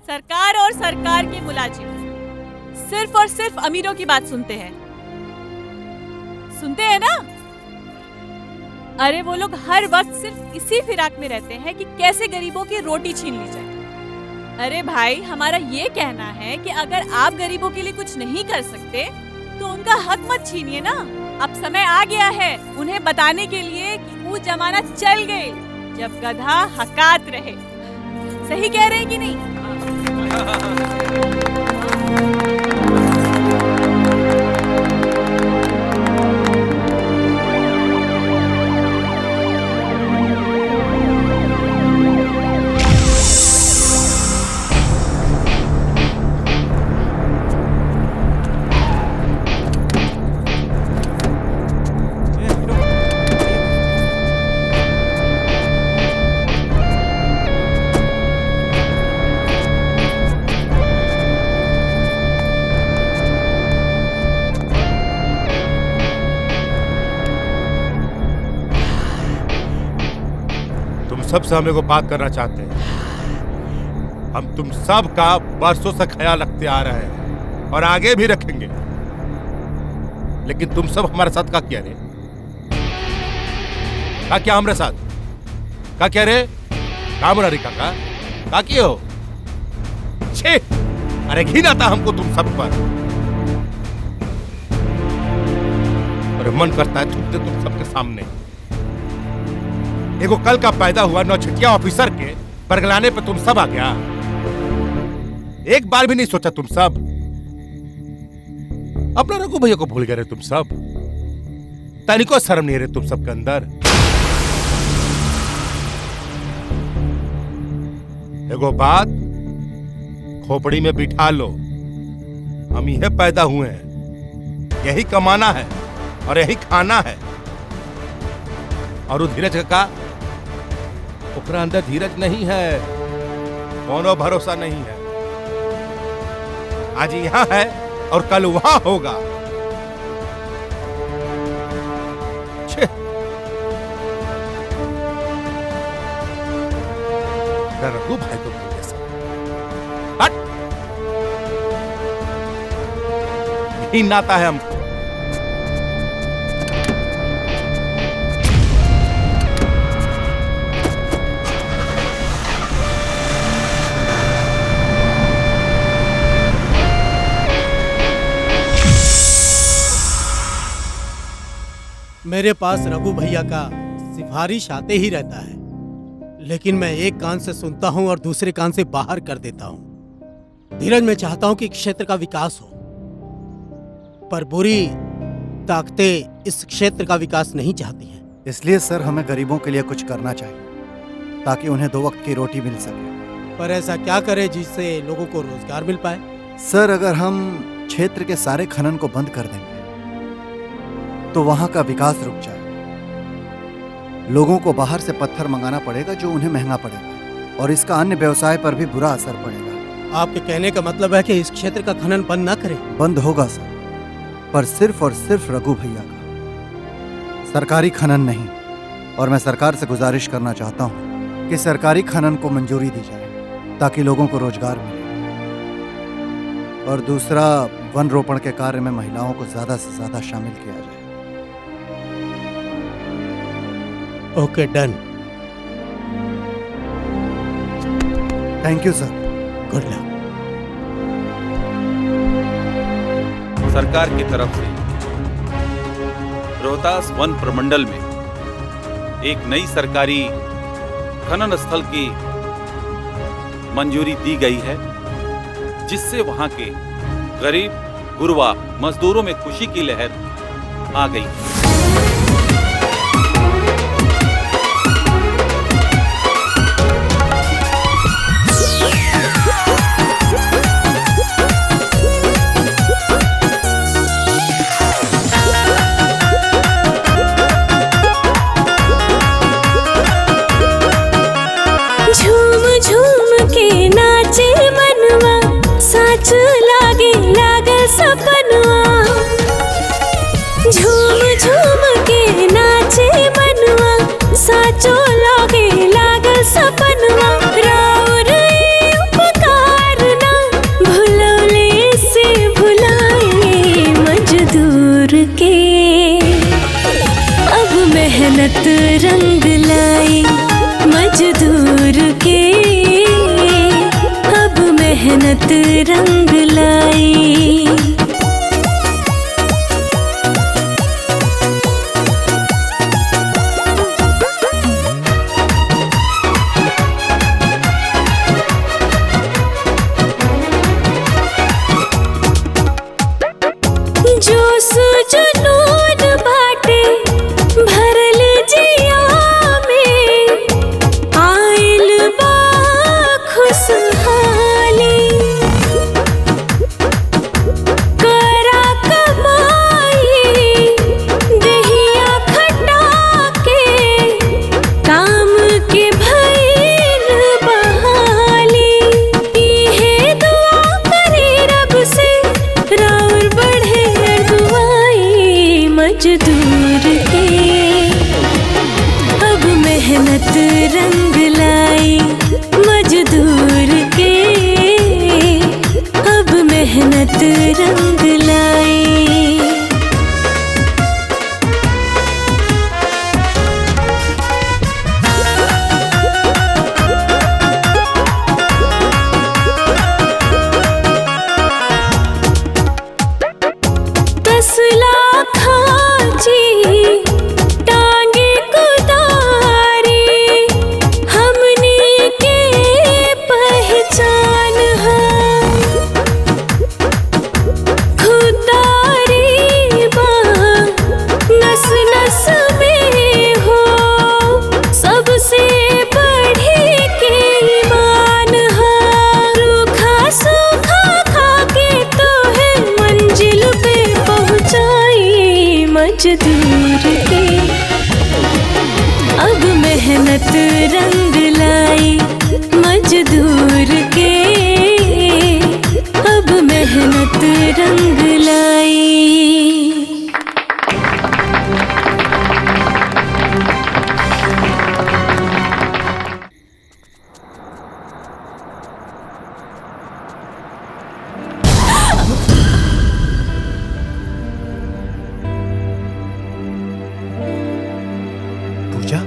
सरकार और सरकार के मुलाजिम सिर्फ और सिर्फ अमीरों की बात सुनते हैं ना? अरे वो लोग हर वक्त सिर्फ इसी फिराक में रहते हैं कि कैसे गरीबों की रोटी छीन ली जाए। अरे भाई, हमारा ये कहना है कि अगर आप गरीबों के लिए कुछ नहीं कर सकते तो उनका हक मत छीनिए ना। अब समय आ गया है उन्हें बताने के लिए कि वो जमाना चल गए जब गधा हकात रहे। सही कह रहे हैं कि नहीं? सबसे हम को बात करना चाहते हैं। हम तुम सब का बरसों से ख्याल रखते आ रहे हैं और आगे भी रखेंगे, लेकिन तुम सब हमारे साथ क्या किया रे? क्या हमारे साथ क्या रे? कामरा रिका का किए हो? छे, अरे घिन आता हमको तुम सब पर, और मन करता है थूकते तुम सबके सामने। एगो कल का पैदा हुआ नौछटिया ऑफिसर के बरगलाने पे तुम सब आ गया। एक बार भी नहीं सोचा तुम सब? अपना रघु भैया को भूल गए तुम सब? तनिको शर्म नहीं रहे तुम सबके अंदर? एगो बात खोपड़ी में बिठा लो, हम यही पैदा हुए हैं, यही कमाना है और यही खाना है। और धीरज का ओकरा अंदर धीरज नहीं है, कोनो भरोसा नहीं है। आज यहां है और कल वहां होगा। रघु भाई को हट, यही नाता है हमको। मेरे पास रघु भैया का सिफारिश आते ही रहता है, लेकिन मैं एक कान से सुनता हूं और दूसरे कान से बाहर कर देता हूं। धीरज, मैं चाहता हूं कि क्षेत्र का विकास हो, पर बुरी ताकतें इस क्षेत्र का विकास नहीं चाहती हैं। इसलिए सर हमें गरीबों के लिए कुछ करना चाहिए ताकि उन्हें 2 वक्त की रोटी मिल सके। पर ऐसा क्या करें जिससे लोगों को रोजगार मिल पाए? सर, अगर हम क्षेत्र के सारे खनन को बंद कर देंगे तो वहां का विकास रुक जाएगा। लोगों को बाहर से पत्थर मंगाना पड़ेगा जो उन्हें महंगा पड़ेगा, और इसका अन्य व्यवसाय पर भी बुरा असर पड़ेगा। आपके कहने का मतलब है कि इस क्षेत्र का खनन बंद ना करें? बंद होगा सर, पर सिर्फ और सिर्फ रघु भैया का, सरकारी खनन नहीं। और मैं सरकार से गुजारिश करना चाहता हूं कि सरकारी खनन को मंजूरी दी जाए ताकि लोगों को रोजगार मिले। और दूसरा, वन रोपण के कार्य में महिलाओं को ज्यादा से ज्यादा शामिल किया जाए। Okay, done. Thank you sir. Good luck. सरकार की तरफ से रोहतास वन प्रमंडल में एक नई सरकारी खनन स्थल की मंजूरी दी गई है, जिससे वहां के गरीब गुरबा मजदूरों में खुशी की लहर आ गई। झूम झूम के नाचे मनवा, साच लागे लागल सपनवा। झूम झूम मेहनत रंग लाई। जोश जुनून बाटे भरल जिया में, आइल बा खुशहाली। करा कमाई दहिया खटा के, काम के भइल बहाली। इहे दुआ करे रब से राउर बढ़े अगुवाई। मजदूर के अब मेहनत रंग लाई। मजदूर के अब मेहनत रंग लाई। तसला खाची टांगे कुदारी, हमनी के पहचान है। खुदारी बा नस नस में हो, सबसे बढ़ी के ईमान है। रूखा सूखा खा के तो है मंजिल पे पहुंचाई। मजदूर के अब मेहनत रंग लाई। मजदूर के अब मेहनत रंग लाई। पूजा,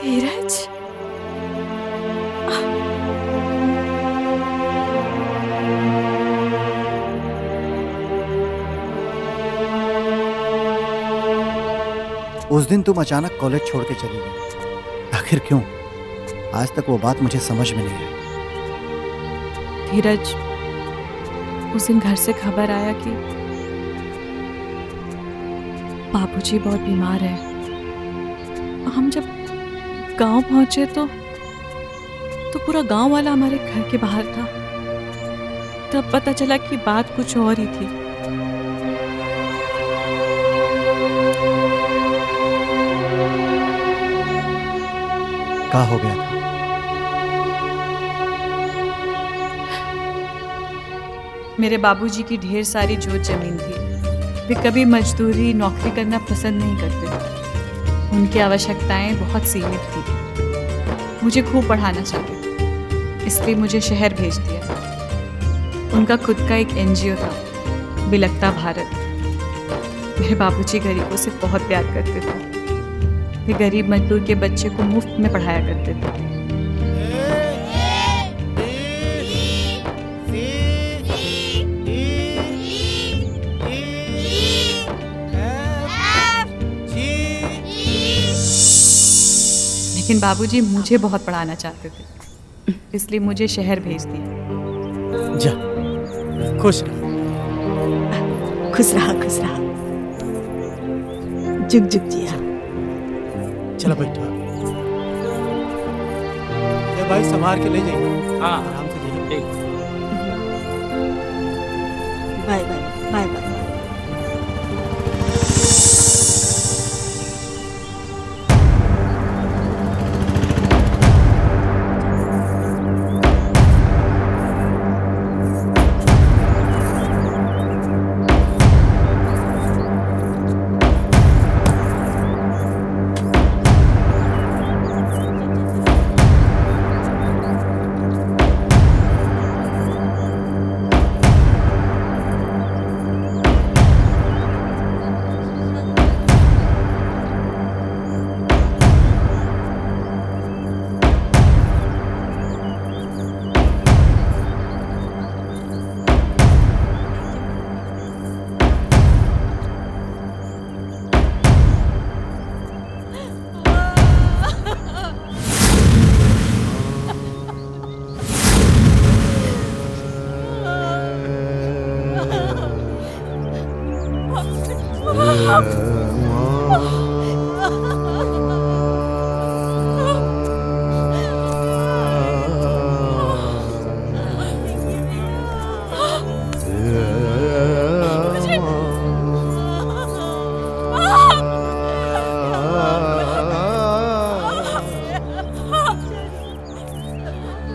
धीरज, उस दिन तुम अचानक कॉलेज छोड़ के चली गई, आखिर क्यों? आज तक वो बात मुझे समझ में नहीं आई। धीरज, उस दिन घर से खबर आया कि बाबूजी बहुत बीमार है। हम जब गांव पहुंचे तो पूरा गांव वाला हमारे घर के बाहर था। तब पता चला कि बात कुछ और ही थी। क्या हो गया था? मेरे बाबूजी की ढेर सारी जोत जमीन थी। वे कभी मजदूरी नौकरी करना पसंद नहीं करते। उनकी आवश्यकताएं बहुत सीमित थी। मुझे खूब पढ़ाना चाहते थे, इसलिए मुझे शहर भेज दिया। उनका खुद का एक NGO था, बिलखता भारत। मेरे बाबूजी गरीबों से बहुत प्यार करते थे। वे गरीब मजदूर के बच्चे को मुफ्त में पढ़ाया करते थे। लेकिन बाबूजी मुझे बहुत पढ़ाना चाहते थे, इसलिए मुझे शहर भेज दिया। जा, खुश रह। खुश रहा, खुश रहा। जुग जुग जिया। चलो बैठो। ये भाई संभाल के ले जाइए। हाँ, आराम से जाइए। Bye bye bye bye.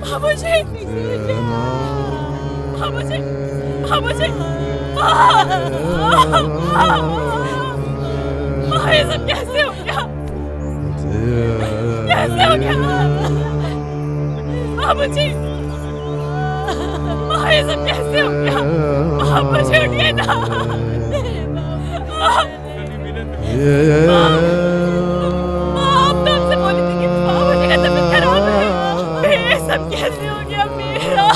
बाबूजी बाबूजी बाबूजी ये सब कैसे हो गया? कैसे हो गया बाबूजी? ये सब कैसे हो गया? बाबूजी उठिए ना। आप तो हमसे बोली थी कि बाबूजी का तबीयत खराब है। ये सब कैसे हो गया मेरा?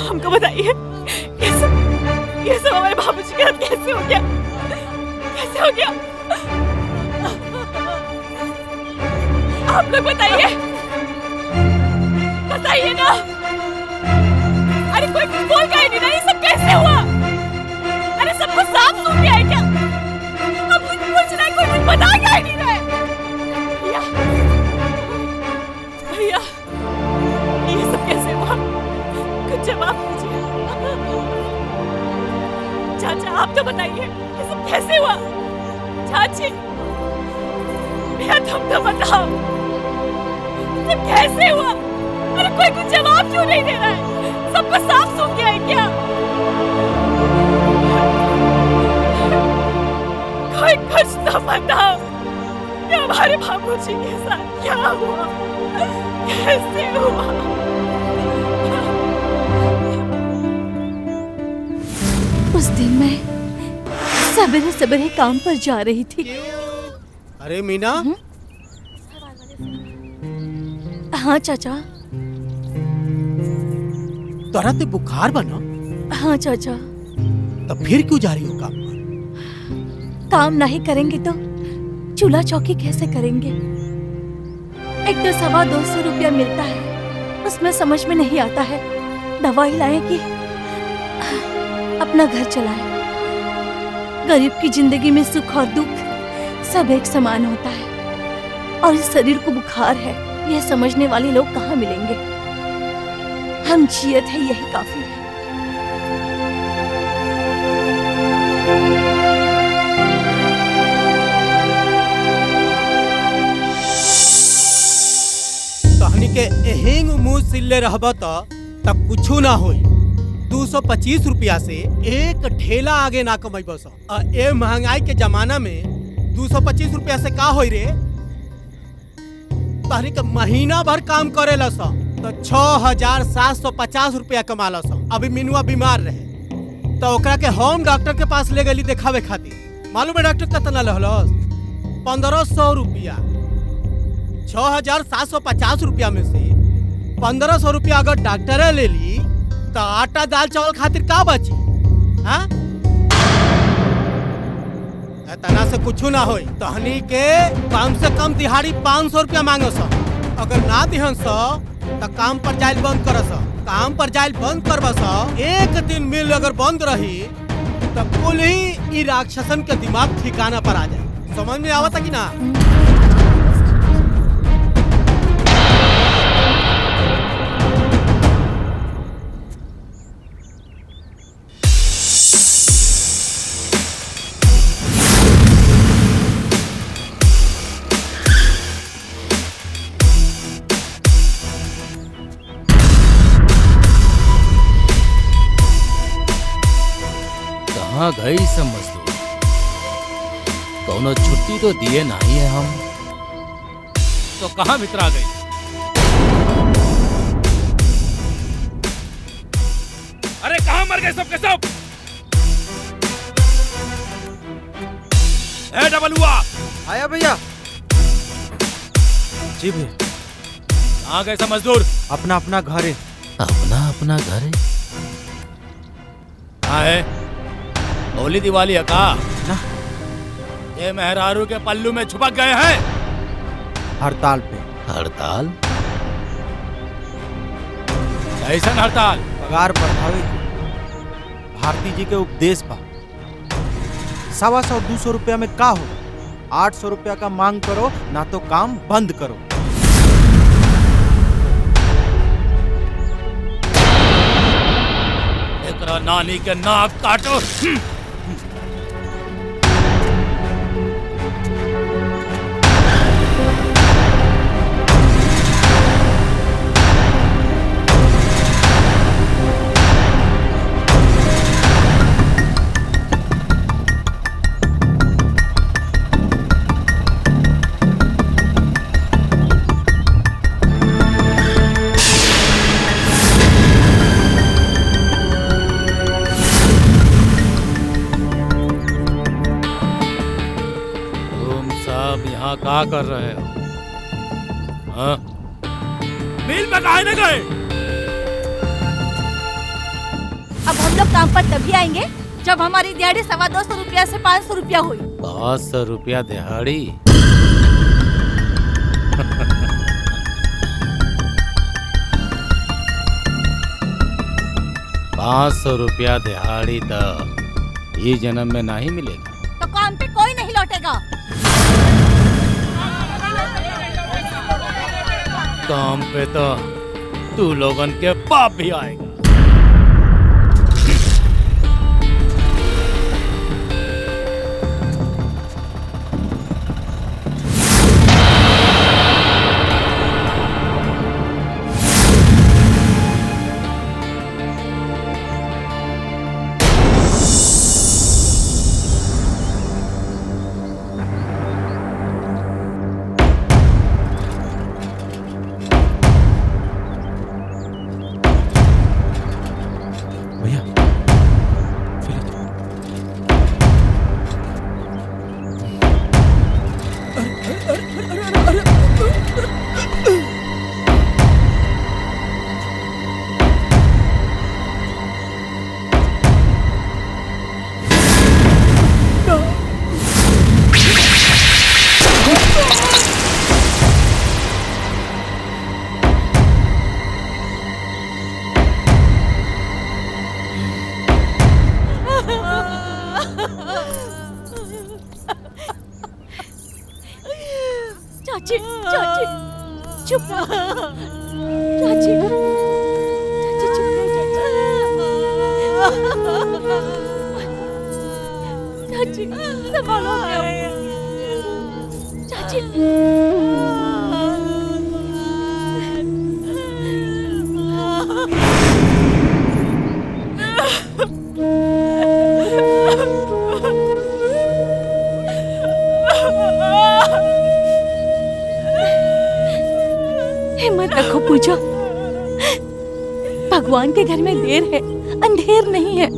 हमको बताइए ये सब हमारे बाबूजी के साथ कैसे हो गया? कैसे हो गया? आप लोग बताइए बताइए ना। अरे कोई कुछ बोल गया नहीं ना, ये सब कैसे हुआ? अरे सबको साफ सुन गया है क्या? अब कुछ पूछ रहा है, कोई कुछ बता गया ही नहीं रहा है। भैया भैया ये सब कैसे हुआ? कुछ जवाब दीजिए। चाचा आप तो बताइए ये सब कैसे हुआ? चाची भैया तुम तो बताओ सब कैसे हुआ? अरे कोई कुछ जवाब क्यों नहीं दे रहा है? सबको साफ सुन गया है क्या? कोई कुछ तो बताओ कि हमारे बाबूजी के साथ क्या हुआ? कैसे हुआ? उस दिन मैं सवेरे सवेरे काम पर जा रही थी। अरे मीना। हाँ चाचा। तोरा ते बुखार बना? हाँ चाचा। तब फिर क्यों जा रही हो काम पर? काम नहीं करेंगे तो चूल्हा चौकी कैसे करेंगे? एक तो 250 रुपया मिलता है, उसमें समझ में नहीं आता है दवाई लाए कि अपना घर चलाए। गरीब की जिंदगी में सुख और दुख सब एक समान होता है, और इस शरीर को बुखार है यह समझने वाले लोग कहाँ मिलेंगे? हम जियत है यही काफी है। तहनी के एहेंग मुंह सिल्ले रहबा तब कुछ ना होई। 225 रुपया से एक ठेला आगे ना कमाई बस। ए महंगाई के जमाना में 225 रुपया से का होई रे? तहनी के महीना भर काम करेला सा तो 6750 रुपया कमाला सा। अभी मिनुआ बीमार रहे तो ओकरा के हम डॉक्टर के पास ले गली देखावे खातिर। मालूम है डॉक्टर कितना लहलस? 1500 रुपया। 6750 रुपया में से 1500 रुपया अगर डॉक्टर ले ली तो आटा दाल चावल खातिर का बची? हाँ तना से कुछ ना होई। तहनी के कम से कम दिहाड़ी 500 रुपया मांगो सा। अगर ना दिहन सा तो काम पर जाइल बंद कर सा। काम पर जाइल बंद करबा सा, एक दिन मिल अगर बंद रही तब कुल ही राक्षसन के दिमाग ठिकाना पर आ जाए। समझ में आवता कि ना? कहाँ गई सब मजदूर? कौनो छुट्टी तो दिए नहीं है हम। तो कहाँ मित्र आ गई? अरे कहाँ मर गए सब के सब? ए डबल हुआ आया भैया। जी भैया। कहाँ गए सब मजदूर? अपना अपना घर है। अपना अपना घर है? कहाँ है? होली दिवाली है का? ना। ये मेहरारू के पल्लू में छुपक गए हैं। हड़ताल पे। हड़ताल? कैसन हड़ताल? पगार बढ़ावे भारती जी के उपदेश पर 125-200 रुपया में का हो? 800 रुपया का मांग करो ना तो काम बंद करो। साला नानी के नाक काटो। क्या कर रहे हो? हाँ? मिल में काहे न गए? अब हम लोग काम पर तभी आएंगे जब हमारी दिहाड़ी 250 रुपया से 500 रुपया हुई। 500 रुपया दिहाड़ी? 500 रुपया दिहाड़ी तो ये जन्म में नहीं मिलेगा। तो काम पे कोई नहीं लौटेगा। काम पे तो तू लोगन के बाप भी आएगा। चाची, चाची, चुप रहो। चाची, चाची चुप रहो। चाची, संभालो अपने आप। चाची। हिम्मत रखो पूजा, भगवान के घर में देर है, अंधेर नहीं है।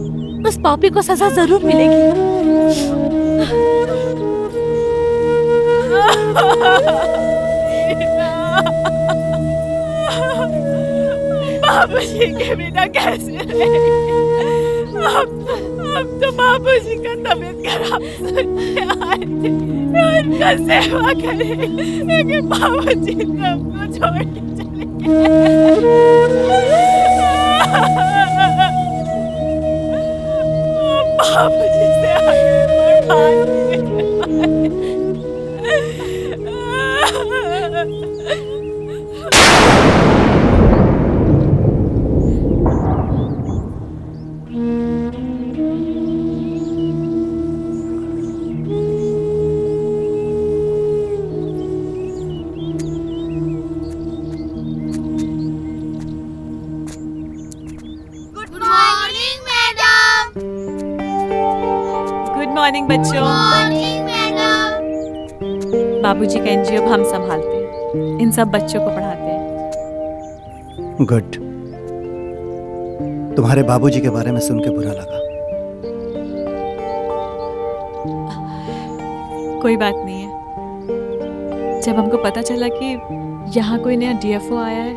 उस पापी को सजा जरूर मिलेगी। बाबूजी के बिना कैसे रहेंगे? अब तो बाबूजी का तबीयत खराब सुनने आए थे, उनका सेवा करें, लेकिन बाबूजी सबको छोड़ के चले गए। बाबूजी से मॉर्निंग बच्चों। बाबूजी का एनजीओ हम संभालते हैं, इन सब बच्चों को पढ़ाते हैं। गुड। तुम्हारे बाबूजी के बारे में सुन के बुरा लगा। कोई बात नहीं है। जब हमको पता चला कि यहाँ कोई नया डीएफओ आया है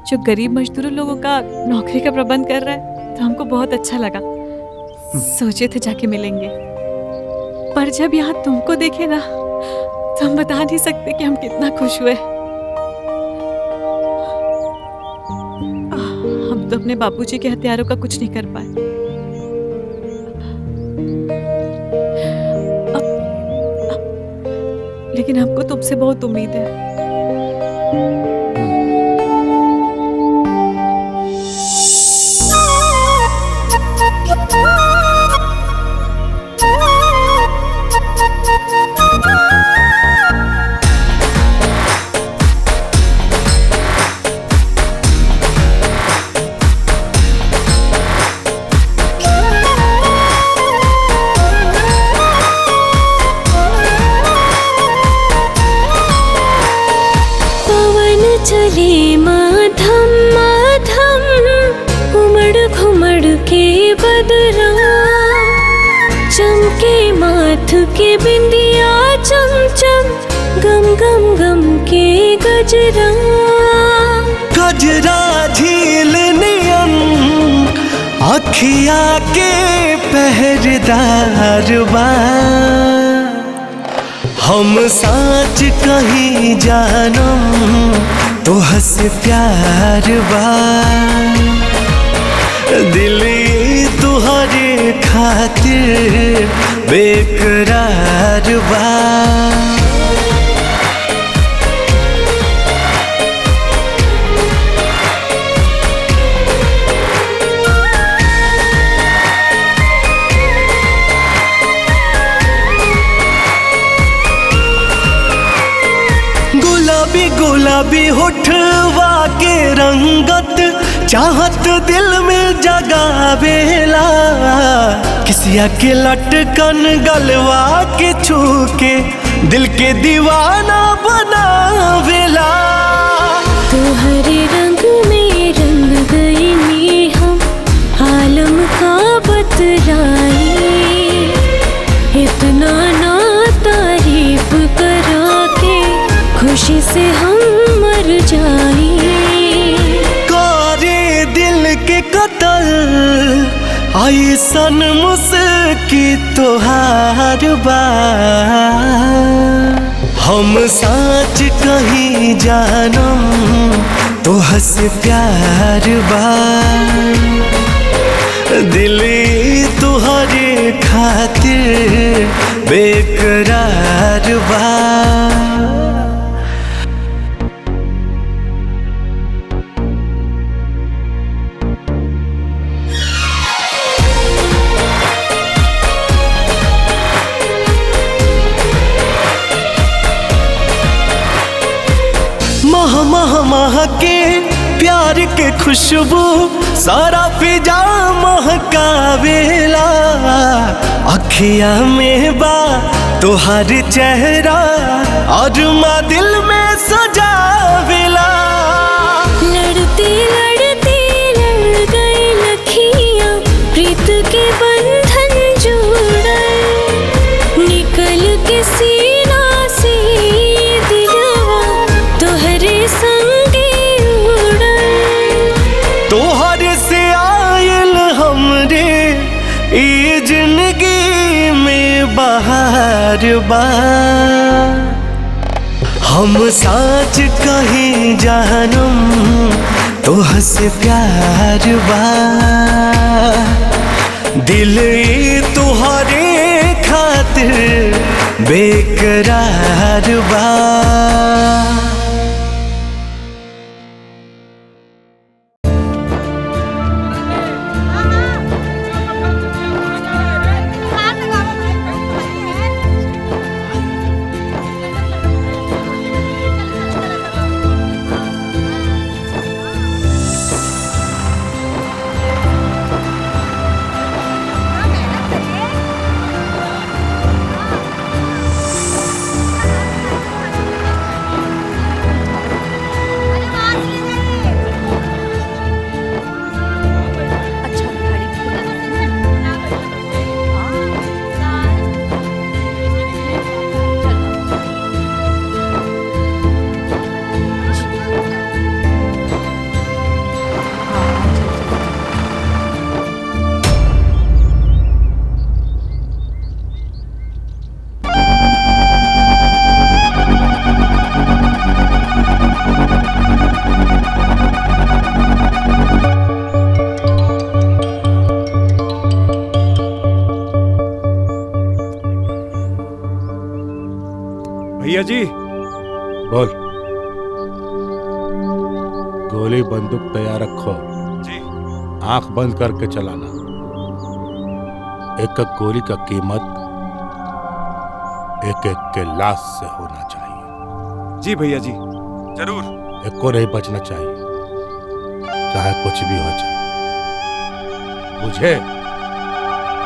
जो गरीब मजदूरों लोगों का नौकरी का प्रबंध कर रहा है, तो हमको बहुत अच्छा लगा। सोचे थे जाके मिलेंगे, पर जब यहाँ तुमको देखे ना, तो हम बता नहीं सकते कि हम कितना खुश हुए। हम तो अपने बाबूजी के हथियारों का कुछ नहीं कर पाए। लेकिन हमको तुमसे बहुत उम्मीद है। माथ के बिंदिया चम चम गम गम गम के गजरा गजरा झील नियम अखिया के पहरेदार बा हम साच कहीं जानम तो हंस प्यार बा दिल तुहरे खातिर बेकरार बा गुलाबी गुलाबी होठवा के रंगत चाहत दिल में जगावेला किसिया के लटकन गलवा के छू के दिल के दीवाना बनावेला तोहरे रंग में रंग गई हम आलम का बतराई इतना ना तारीफ करा के खुशी से हम मर जाए करे दिल के कतल ऐसन मुस्की तोहार बा हम साच कहीं जानम तो हंस प्यार बा दिल तुहरे खातिर बेकरार बा मह मह मह के प्यार के खुशबू सारा फिजा महकावेला अखिया में बा तोहर चेहरा और माँ दिल में सजावेला लड़ती लड़ती लड़ गई लखियाँ प्रीत के बंधन जोड़ा निकल के सीना से दिलवा तोहरे संगे उड़ा तोहरे से आयल हमरे ई जिंदगी में बहार बा हम साच कहीं जानम तो हंस प्यार बा दिल तुहरे खातिर बेकरार बा भैया जी बोल। गोली बंदूक तैयार रखो जी। आंख बंद करके चलाना। एक एक गोली का कीमत एक एक के लाश से होना चाहिए। जी भैया जी जरूर। एक को नहीं बचना चाहिए, चाहे कुछ भी हो जाए। बुझे?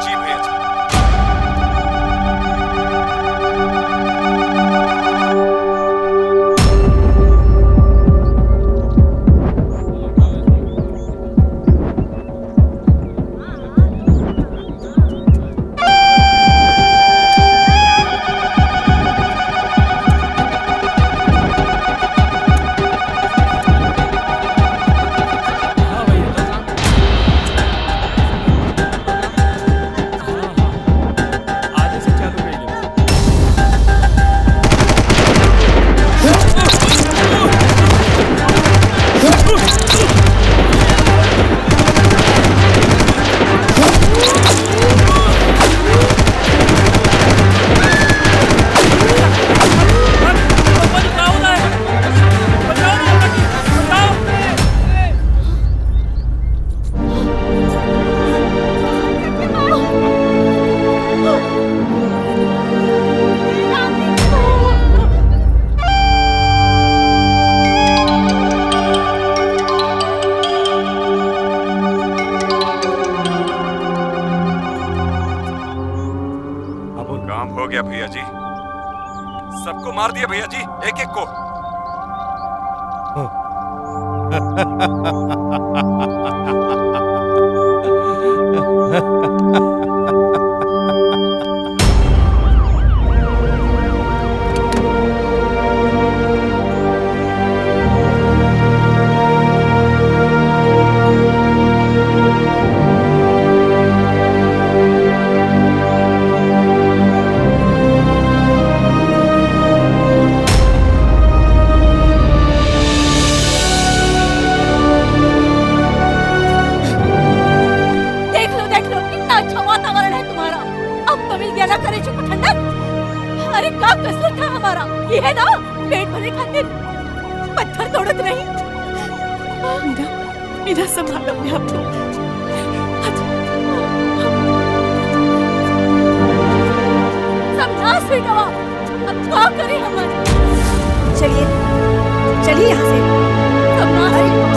जी भैया जी। मार दिए भैया जी, एक एक को। देख लो कितना अच्छा वातावरण है तुम्हारा। अब तो मिल गया ना करे को ठंडक। अरे क्या कसर था हमारा, ये है ना पेट भरे खातिर पत्थर तोड़त नहीं। मीरा संभालो अपने आप को। सब नाश हुई गवा, अब क्या करें हमारे। चलिए चलिए यहाँ से। सब नाश हुई गवा।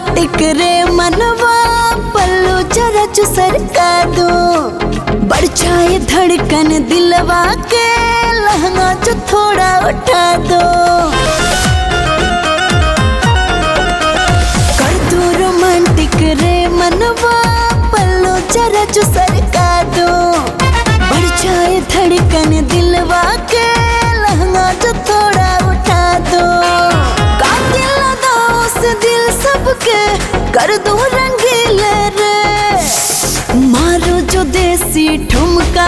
टिक रे मनवा पल्लू जरा सरका दो, बढ़ जाए धड़कन दिलवा के लहंगा जो थोड़ा उठा दो। कर दो रोमांटिक रे मनवा पल्लू जरा सरका दो, बढ़ जाए धड़कन दिलवा के लहंगा जो थोड़ा उठा दो। कातिल उस दिल सबके कर दो रंगीले रे, मारो जो देसी ठुमका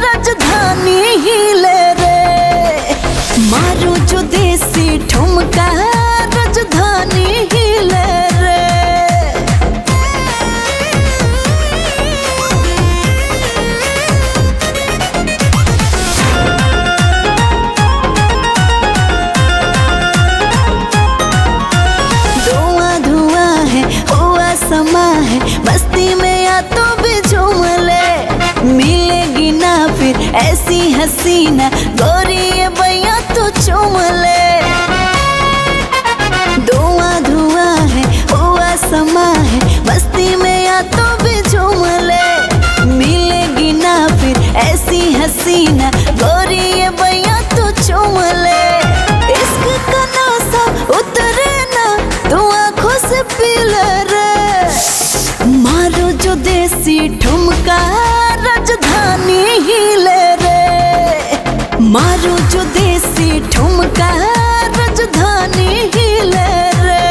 राजधानी हिले रे, मारो जो देसी ठुमका राजधानी हिले रे। समा है मस्ती में या तो भी झूम ले, मिलेगी ना फिर ऐसी हसीना गोरी ये भैया तो चूम ले। धुआं धुआं है हुआ समा है मस्ती में या तो भी झूम ले, मिलेगी ना फिर ऐसी हसीना गोरी ये भैया तो चूम ले। इश्क का नशा उतरे ना तू आंखों से पी ले रे, मारो जो देसी ठुमका राजधानी हिले रे, मारो जो देसी ठुमका राजधानी हिले रे।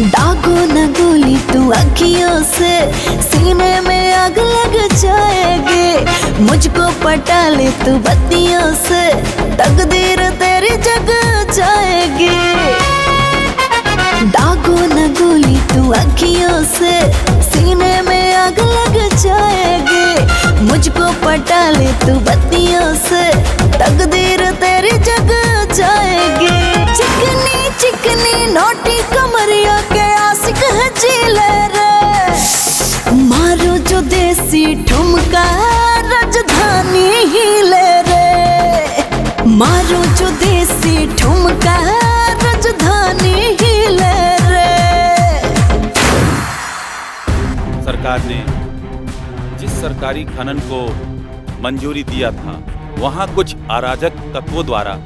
दागो न गोली तू अखियों से, सीने में आग लग जाएगी, मुझको पटा ले तू बत्तियों से, तकदीर तेरी जग जाएगी। दागो न गोली तू अखियों से, सीने में आग लग जाएगी, मुझको पटा ले तू बत्तियों से, तकदीर तेरी जग जाएगी। चिकनी चिकनी नोटी कमरिया के आशिक है जीले रे, मारो जो देसी ठुमका राजधानी हिले रे, मारो जो देसी ठुमका राजधानी हिले रे। सरकार ने जिस सरकारी खनन को मंजूरी दिया था, वहां कुछ अराजक तत्वों द्वारा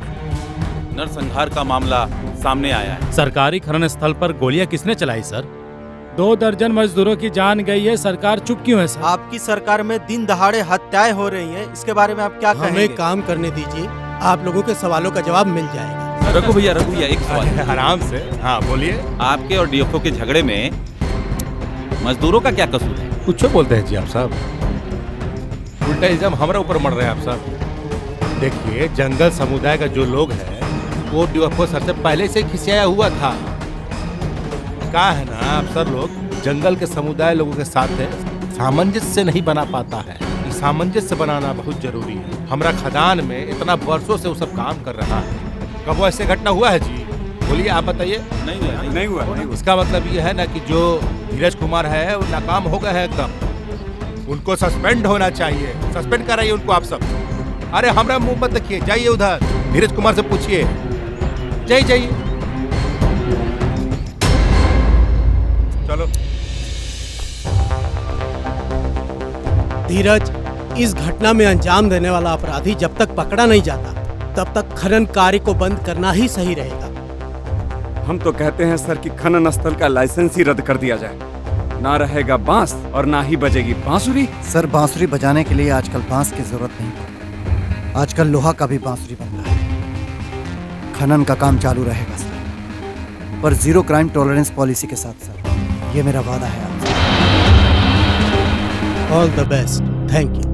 नरसंहार का मामला सामने आया है। सरकारी खनन स्थल पर गोलियां किसने चलाई सर? 2 दर्जन मजदूरों की जान गई है, सरकार चुप क्यों है सर? आपकी सरकार में दिन दहाड़े हत्याएं हो रही हैं, इसके बारे में आप क्या कहेंगे? हमें काम करने दीजिए, आप लोगों के सवालों का जवाब मिल जाएगा। रघु भैया एक सवाल। आराम से, हाँ बोलिए। आपके और डीएफओ के झगड़े में मजदूरों का क्या कसूर है? कुछ बोलते हैं जी आप साहब, उल्टा इल्जाम हमारे ऊपर मर रहे हैं आप साहब। देखिए, जंगल समुदाय का जो लोग हैं वो डीएफओ सर से पहले से खिसियाया हुआ था। क्या है ना, अफसर लोग जंगल के समुदाय लोगों के साथ सामंजस्य नहीं बना पाता है। ये सामंजस्य बनाना बहुत जरूरी है। हमारा खदान में इतना वर्षों से वो सब काम कर रहा है। कब वो ऐसे घटना हुआ है जी? बोलिए, आप बताइए। नहीं हुआ। इसका मतलब ये है ना कि जो धीरज कुमार है वो नाकाम हो गए हैं एकदम। उनको सस्पेंड होना चाहिए। सस्पेंड कराइए उनको आप सब। अरे हमारा मुंह मत देखिए, जाइए उधर धीरज कुमार से पूछिए। जाइए। चलो। धीरज, इस घटना में अंजाम देने वाला अपराधी जब तक पकड़ा नहीं जाता तब तक खनन कार्य को बंद करना ही सही रहेगा। हम तो कहते हैं सर कि खनन स्थल का लाइसेंस ही रद्द कर दिया जाए। ना रहेगा बांस और ना ही बजेगी बांसुरी। सर, बांसुरी बजाने के लिए आजकल बांस की जरूरत नहीं पड़ती। आजकल लोहा का भी बांसुरी बनता है। खनन का काम चालू रहेगा सर, पर जीरो क्राइम टॉलरेंस पॉलिसी के साथ सर। ये मेरा वादा है आपसे। All the best. Thank you.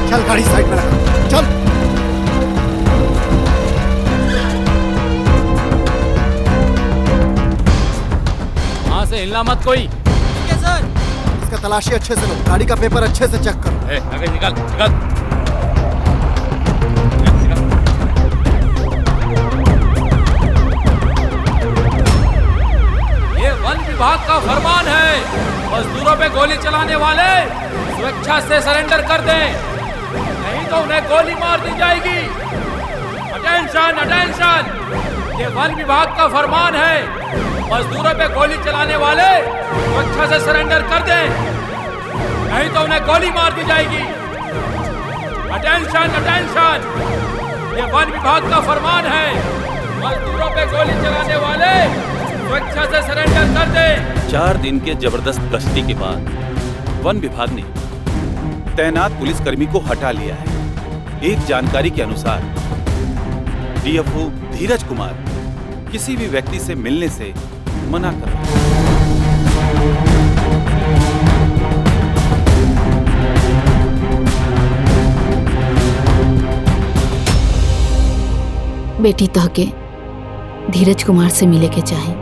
चल गाड़ी साइड में रखा। चल। वहाँ से हिलना मत कोई। ठीक है सर। इसका तलाशी अच्छे से लो। गाड़ी का पेपर अच्छे से चेक करो। आगे निकल। ये वन विभाग का फरमान है। मजदूरों पे गोली चलाने वाले स्वेच्छा से सरेंडर कर दें, नहीं तो उन्हें गोली मार दी जाएगी। अटेंशन। ये वन विभाग का फरमान है। मजदूरों पे गोली चलाने वाले स्वेच्छा से सरेंडर कर दें, नहीं तो उन्हें गोली मार दी जाएगी। अटेंशन। ये वन विभाग का फरमान है। मजदूरों पे गोली चलाने वाले स्वेच्छा से सरेंडर कर दें। 4 दिन के जबरदस्त गश्ती के बाद वन विभाग ने तैनात पुलिसकर्मी को हटा लिया है। एक जानकारी के अनुसार डीएफओ धीरज कुमार किसी भी व्यक्ति से मिलने से मना कर रहा है। बेटी तोहके धीरज कुमार से मिले के चाहे।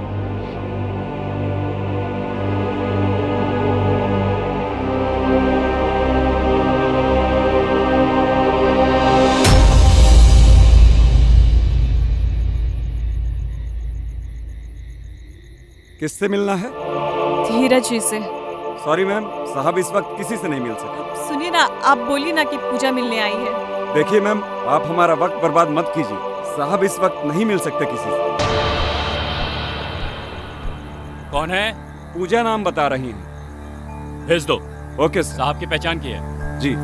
किससे मिलना है? धीरज जी से। सॉरी मैम, साहब इस वक्त किसी से नहीं मिल सके। सुनिए ना, आप बोलिए ना कि पूजा मिलने आई है। देखिए मैम, आप हमारा वक्त बर्बाद मत कीजिए। साहब इस वक्त नहीं मिल सकते किसी से। कौन है? पूजा नाम बता रही हैं। भेज दो। ओके साहब की पहचान की है? जी,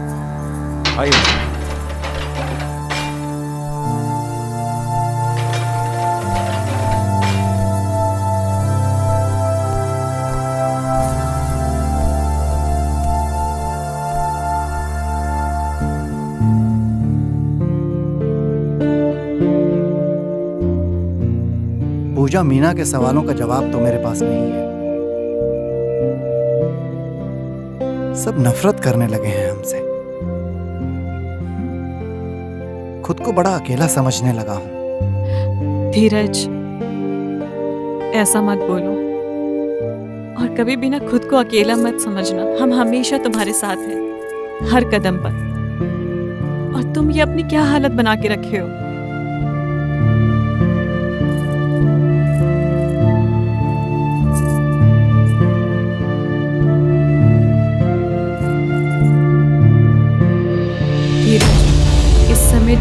आइए। पूजा, मीना के सवालों का जवाब तो मेरे पास नहीं है। सब नफरत करने लगे हैं हमसे। खुद को बड़ा अकेला समझने लगा हूं। धीरज, ऐसा मत बोलो और कभी भी ना खुद को अकेला मत समझना। हम हमेशा तुम्हारे साथ हैं, हर कदम पर। और तुम ये अपनी क्या हालत बना के रखे हो।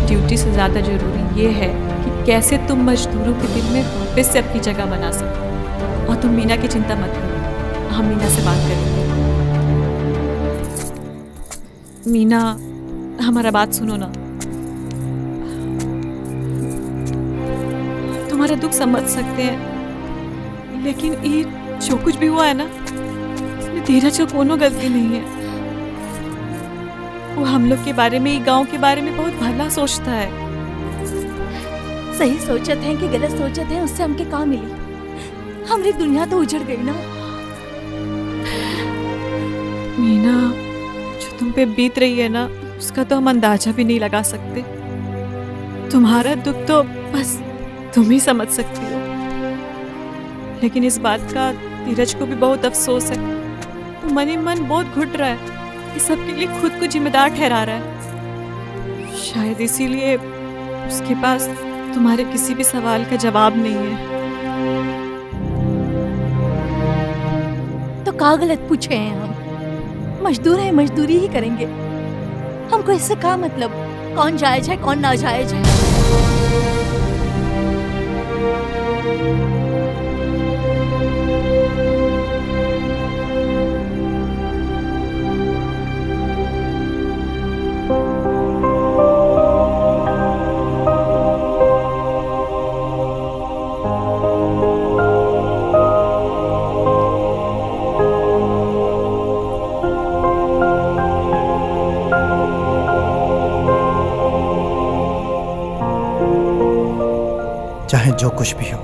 ड्यूटी से ज्यादा जरूरी ये है कि कैसे तुम मजदूरों के दिल में वापस से अपनी जगह बना सको। और तुम मीना की चिंता मत करो, हम मीना से बात करेंगे। मीना, हमारा बात सुनो ना। तुम्हारा दुख समझ सकते हैं, लेकिन ये जो कुछ भी हुआ है ना, इसमें धीरज का कोनो गलती नहीं है। वो हम लोग के बारे में, गांव के बारे में बहुत भला सोचता है। सही सोचत हैं कि गलत सोचत हैं, उससे हमके का मिली? हमारी दुनिया तो उजड़ गई ना। मीना, जो तुम पे बीत रही है ना, उसका तो हम अंदाजा भी नहीं लगा सकते। तुम्हारा दुख तो बस तुम ही समझ सकती हो। लेकिन इस बात का धीरज को भी बहुत अफसोस है। वो मन ही मन बहुत घुट रहा है, इस सब के लिए खुद को जिम्मेदार ठहरा रहा है। शायद इसीलिए उसके पास तुम्हारे किसी भी सवाल का जवाब नहीं है। तो का गलत पूछे हैं हम? मजदूर है, मजदूरी ही करेंगे। हमको इससे का मतलब कौन जायज है कौन ना जायज है? चाहे जो कुछ भी हो,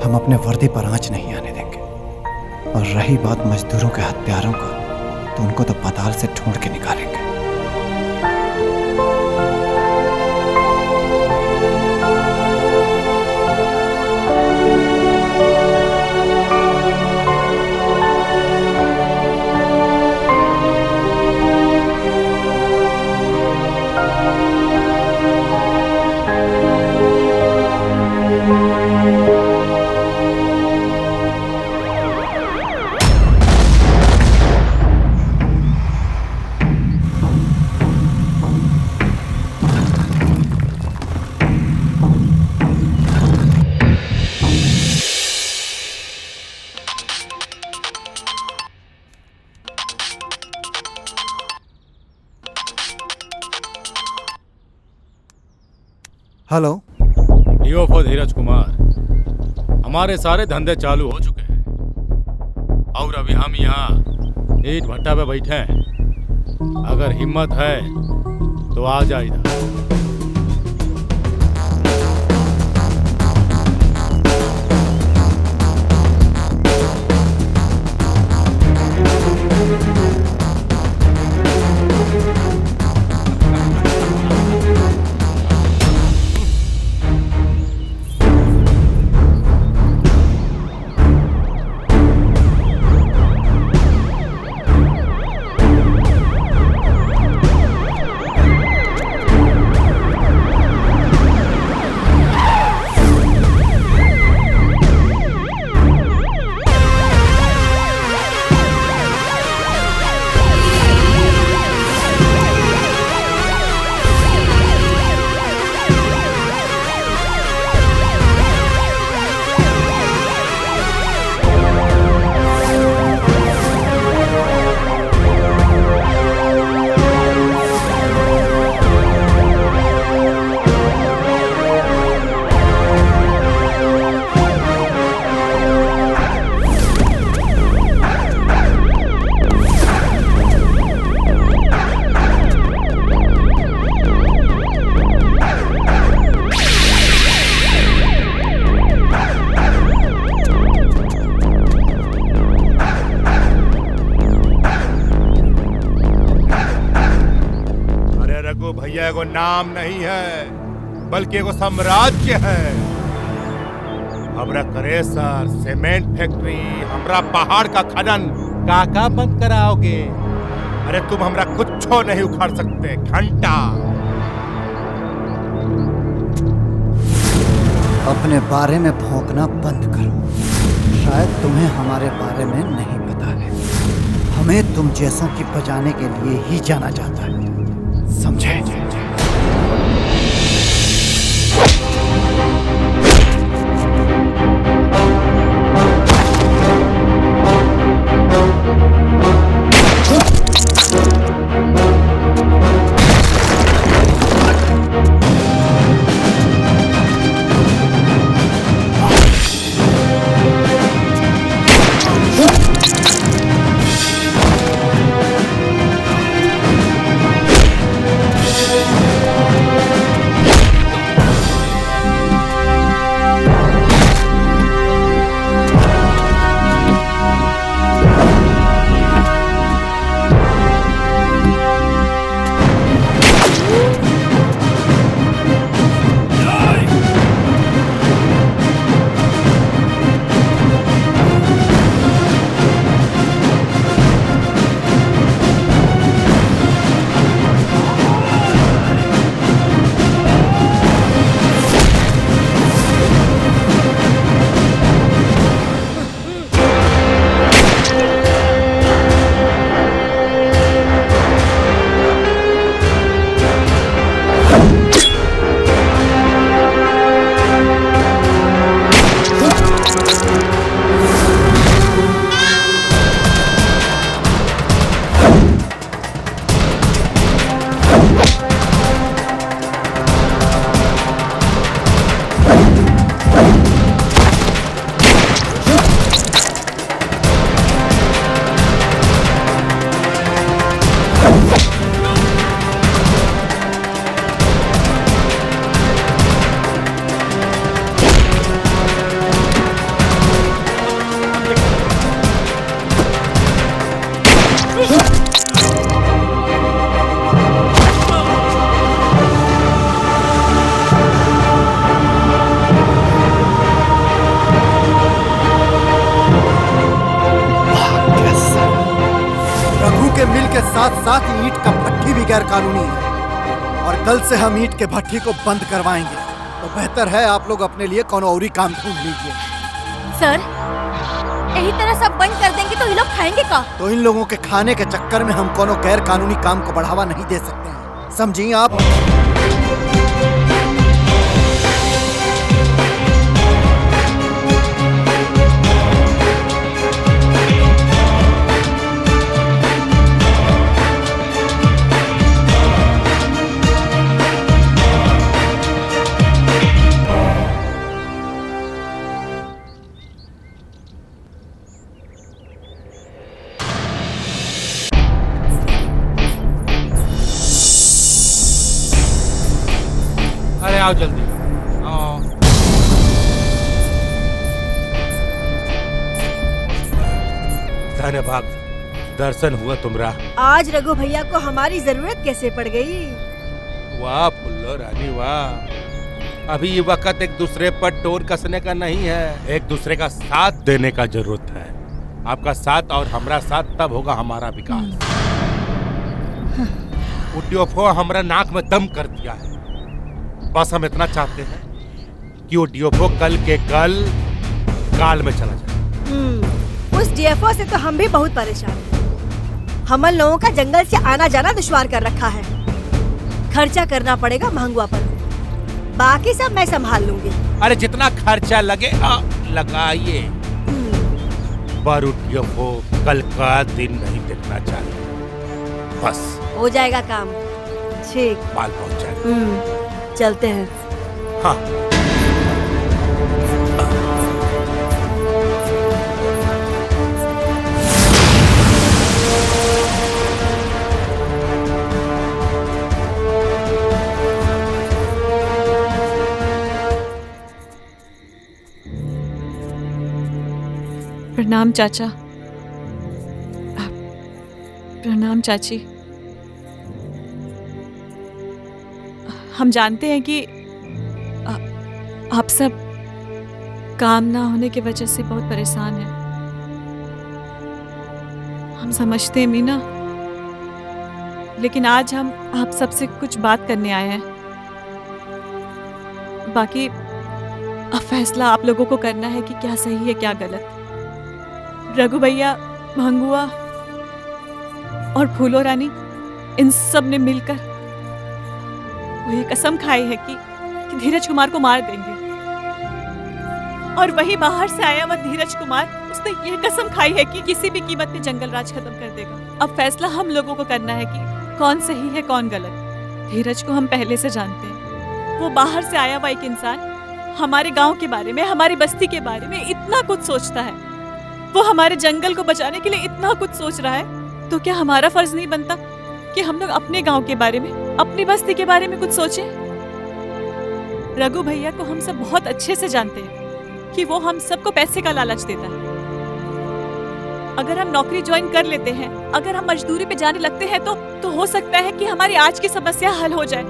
हम अपने वर्दी पर आंच नहीं आने देंगे। और रही बात मजदूरों के हत्यारों का, तो उनको तो पाताल से ढूंढ के निकालेंगे। हेलो, डीओफओ धीरज कुमार, हमारे सारे धंधे चालू हो चुके हैं और अभी हम यहाँ ईट भट्टा पे बैठे हैं। अगर हिम्मत है तो आ जा इधर। एगो नाम नहीं है, बल्कि एगो साम्राज्य है। हमरा क्रेशर, सीमेंट फैक्ट्री, हमरा पहाड़ का खनन काका बंद कराओगे? अरे तुम हमरा कुछो नहीं उखाड़ सकते, घंटा। अपने बारे में भौंकना बंद करो। शायद तुम्हें हमारे बारे में नहीं पता है। हमें तुम जैसों की बजाने के लिए ही जाना जाता है, समझे? रघु के मिल के साथ साथ ईंट का भट्ठी भी गैर कानूनी है और कल से हम ईंट के भट्ठी को बंद करवाएंगे। तो बेहतर है आप लोग अपने लिए कौन और ही काम ढूंढ लीजिए। सर, यही तरह सब बंद कर देंगे तो ये लोग खाएंगे का? तो इन लोगों के खाने के चक्कर में हम कोनो गैर कानूनी काम को बढ़ावा नहीं दे सकते हैं, समझिए आप। अरे आओ जल्दी आओ। धन्यवाद, दर्शन हुआ तुमरा। आज रघु भैया को हमारी जरूरत कैसे पड़ गई? वाह फुल्लो रानी वाह। अभी ये वक्त एक दूसरे पर टोर कसने का नहीं है, एक दूसरे का साथ देने का जरूरत है। आपका साथ और हमारा साथ तब होगा हमारा विकास। उड्योफो हमारा नाक में दम कर दिया है। बस हम इतना चाहते हैं कि वो डीओफओ कल के कल काल में चला जाए। उस डीएफओ से तो हम भी बहुत परेशान हैं। हम लोगों का जंगल से आना जाना दुश्वार कर रखा है। खर्चा करना पड़ेगा महंगुआ पर, बाकी सब मैं संभाल लूंगी। अरे जितना खर्चा लगे लगाइए, पर डीओफओ कल का दिन नहीं देखना चाहिए। बस हो जाएगा काम। ठीक, बाल पहुंच जाएगा। चलते हैं। हाँ। प्रणाम चाचा। प्रणाम चाची। हम जानते हैं कि आप सब काम ना होने की वजह से बहुत परेशान हैं। हम समझते हैं मीना, लेकिन आज हम आप सबसे कुछ बात करने आए हैं। बाकी अब फैसला आप लोगों को करना है कि क्या सही है क्या गलत। रघु भैया, महंगुआ और फूलो रानी, इन सब ने मिलकर वो ये कसम खाई है कि धीरज कुमार को मार देंगे। और वही बाहर से आया हुआ धीरज कुमार, उसने ये कसम खाई है कि किसी भी कीमत पे जंगल राज खत्म कर देगा। अब फैसला हम लोगों को करना है कि कौन सही है कौन गलत। धीरज को हम पहले से जानते हैं। वो बाहर से आया हुआ एक इंसान हमारे गांव के बारे में, हमारी बस्ती के बारे में इतना कुछ सोचता है। वो हमारे जंगल को बचाने के लिए इतना कुछ सोच रहा है, तो क्या हमारा फर्ज नहीं बनता कि हम लोग अपने गांव के बारे में, अपनी बस्ती के बारे में कुछ सोचें? रघु भैया को हम सब बहुत अच्छे से जानते हैं कि वो हम सबको पैसे का लालच देता है। अगर हम नौकरी ज्वाइन कर लेते हैं, अगर हम मजदूरी पे जाने लगते हैं तो हो सकता है कि हमारी आज की समस्या हल हो जाए।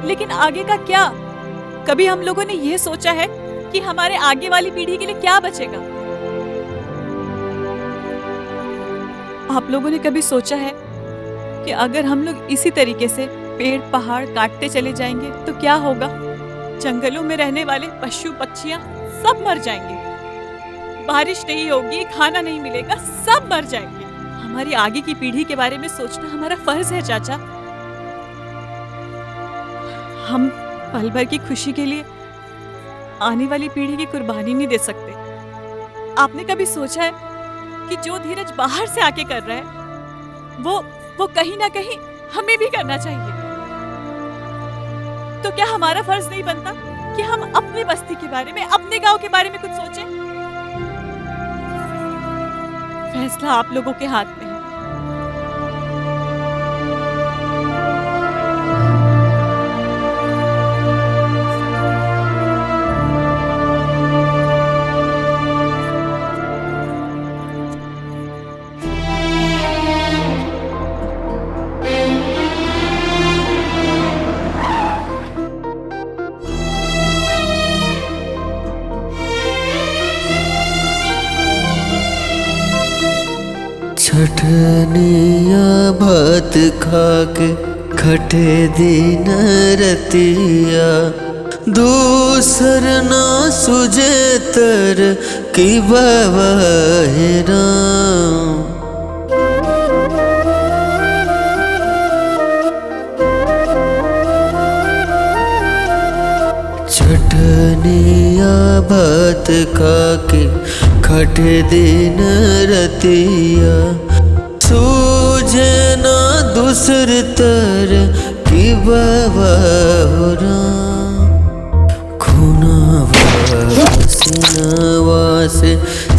लेकिन आगे का क्या? कभी हम लोगों ने ये सोचा है कि हमारे आगे वाली पीढ़ी के लिए क्या बचेगा? आप लोगों ने कभी सोचा है कि अगर हम लोग इसी तरीके से पेड़ पहाड़ काटते चले जाएंगे तो क्या होगा? जंगलों में रहने वाले पशु पक्षियां सब मर जाएंगे, बारिश नहीं होगी, खाना नहीं मिलेगा, सब मर जाएंगे। हमारी आगे की पीढ़ी के बारे में सोचना हमारा फर्ज है चाचा। हम पल भर की खुशी के लिए आने वाली पीढ़ी की कुर्बानी नहीं दे सकते। आपने कभी सोचा है कि जो धीरज बाहर से आके कर रहा है वो कहीं ना कहीं हमें भी करना चाहिए? तो क्या हमारा फर्ज नहीं बनता कि हम अपनी बस्ती के बारे में, अपने गांव के बारे में कुछ सोचें? फैसला आप लोगों के हाथ में है। भात खाके खटे दिन रतिया, दूसर ना सुझे तर की बवाहिरा। चटनिया भात खाके खटे दिन रतिया, सूझे ना दूसर तर की बवाहुरा। खुनावा से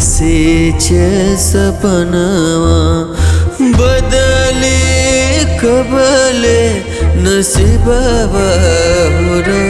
सींचे सपनवा, बदले कबले नसीबवा हुरा।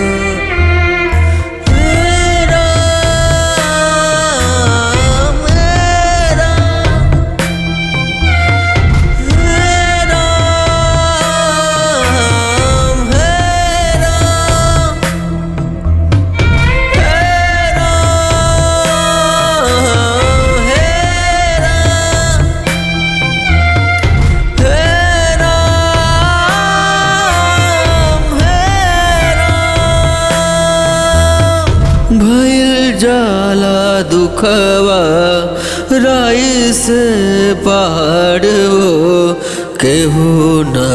दुखवा राई से पहाड़ हो, केहू ना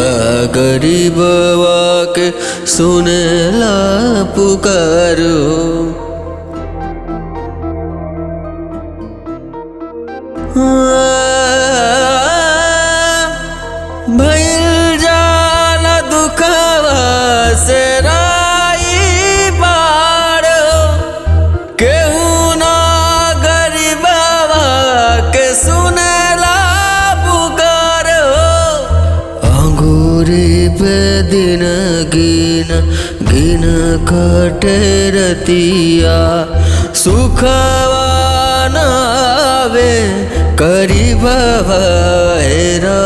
गरीबवा के सुनेला पुकारो। भइल जाला दुखवा से राई पहाड़ हो, केहू ना गरीबवा के सुनेला पुकारो। अंगूरी पे दिन गिन गिन कटे रतिया, सुखवा ना आवे करीबवा हेरा।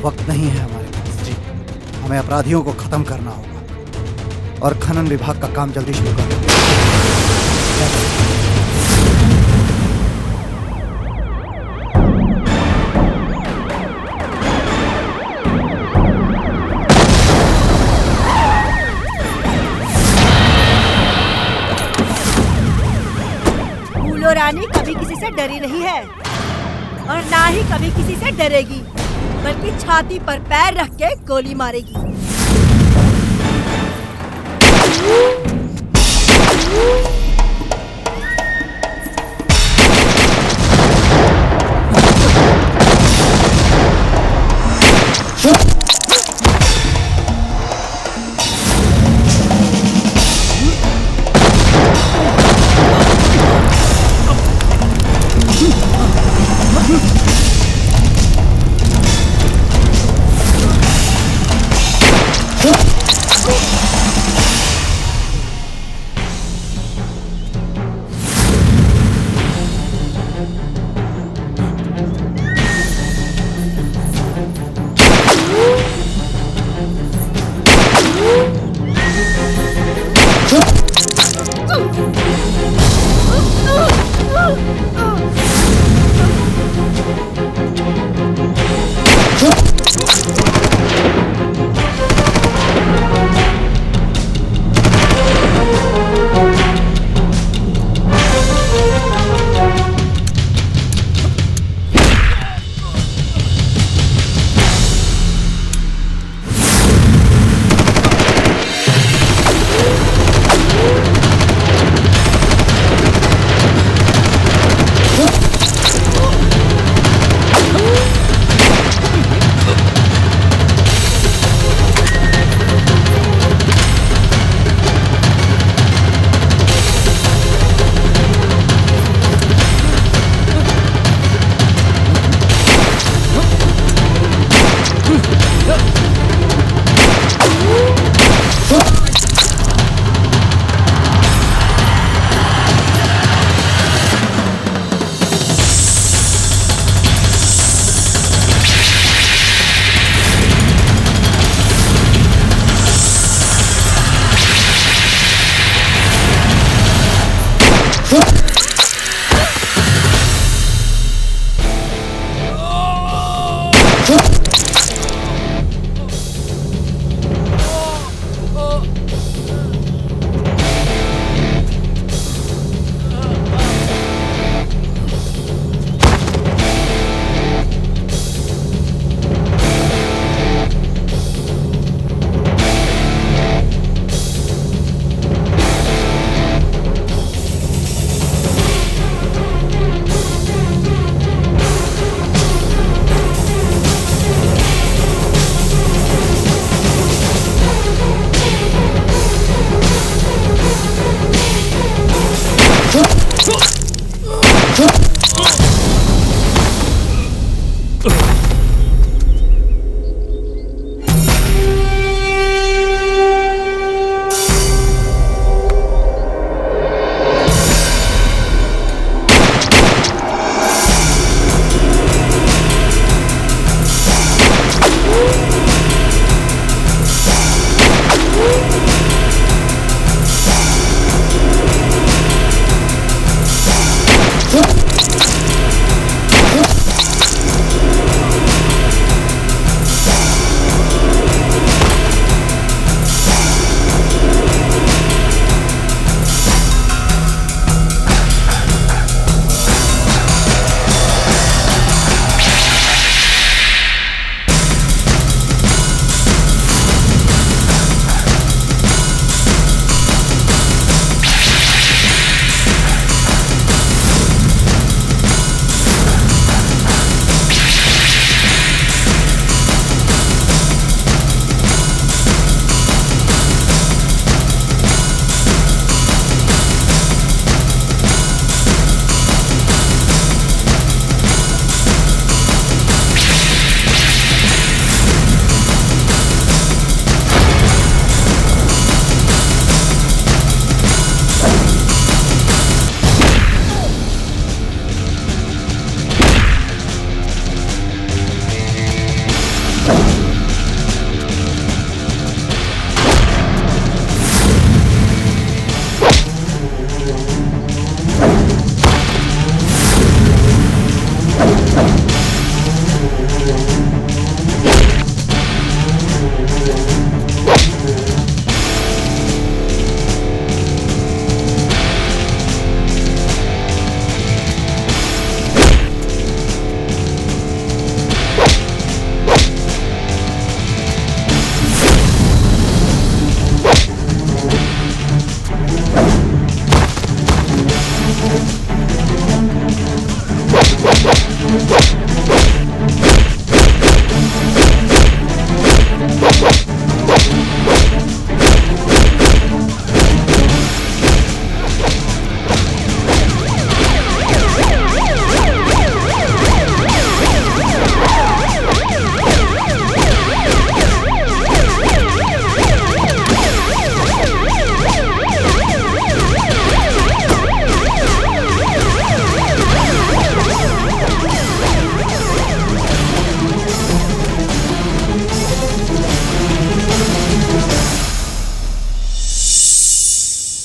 वक्त नहीं है हमारे पास जी, हमें अपराधियों को खत्म करना होगा और खनन विभाग का काम जल्दी शुरू करना होगा। फूलो रानी कभी किसी से डरी नहीं है और ना ही कभी किसी से डरेगी, बल्कि छाती पर पैर रख के गोली मारेगी।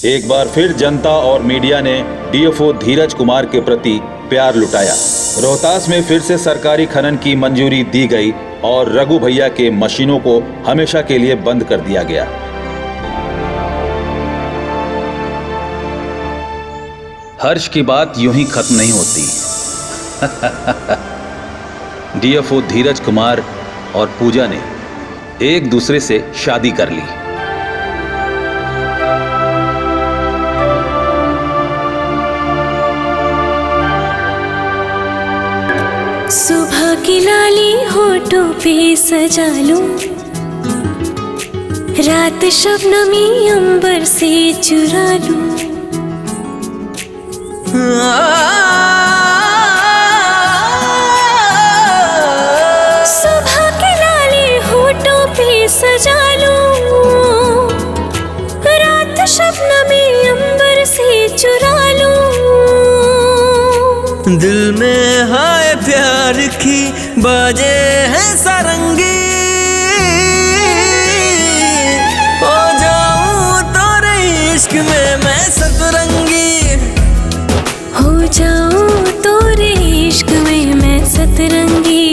एक बार फिर जनता और मीडिया ने डीएफओ धीरज कुमार के प्रति प्यार लुटाया। रोहतास में फिर से सरकारी खनन की मंजूरी दी गई और रघु भैया के मशीनों को हमेशा के लिए बंद कर दिया गया। हर्ष की बात यूं ही खत्म नहीं होती। डीएफओ धीरज कुमार और पूजा ने एक दूसरे से शादी कर ली। सुबह की लाली होठों पे सजा लूं, रात शबनमी अंबर से चुरा लूं। सुबह की लाली होठों पे सजा लूं, रात शबनमी अंबर से चुरा लूं। दिल में हाय प्यार की बाजे हैं सारंगी, हो जाऊं तेरे इश्क में मैं सतरंगी, हो जाऊं तेरे इश्क में मैं सतरंगी।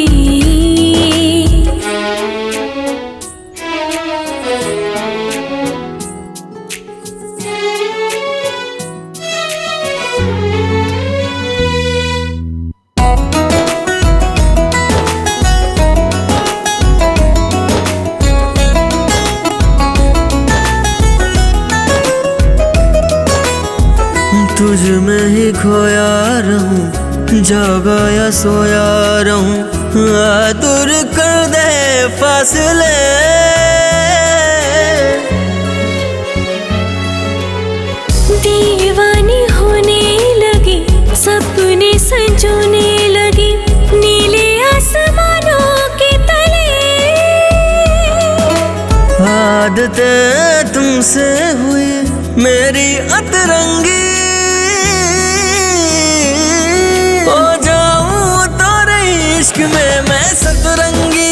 तुझ में ही खोया रहूं, जागा या सोया रहूं, दूर कर दे फासले। दीवानी होने लगी, सपने संजोने लगी, नीले आसमानों के तले। आदतें तुमसे हुई मेरी अतरंगी, हो जाऊं तारे इश्क में मैं सतरंगी।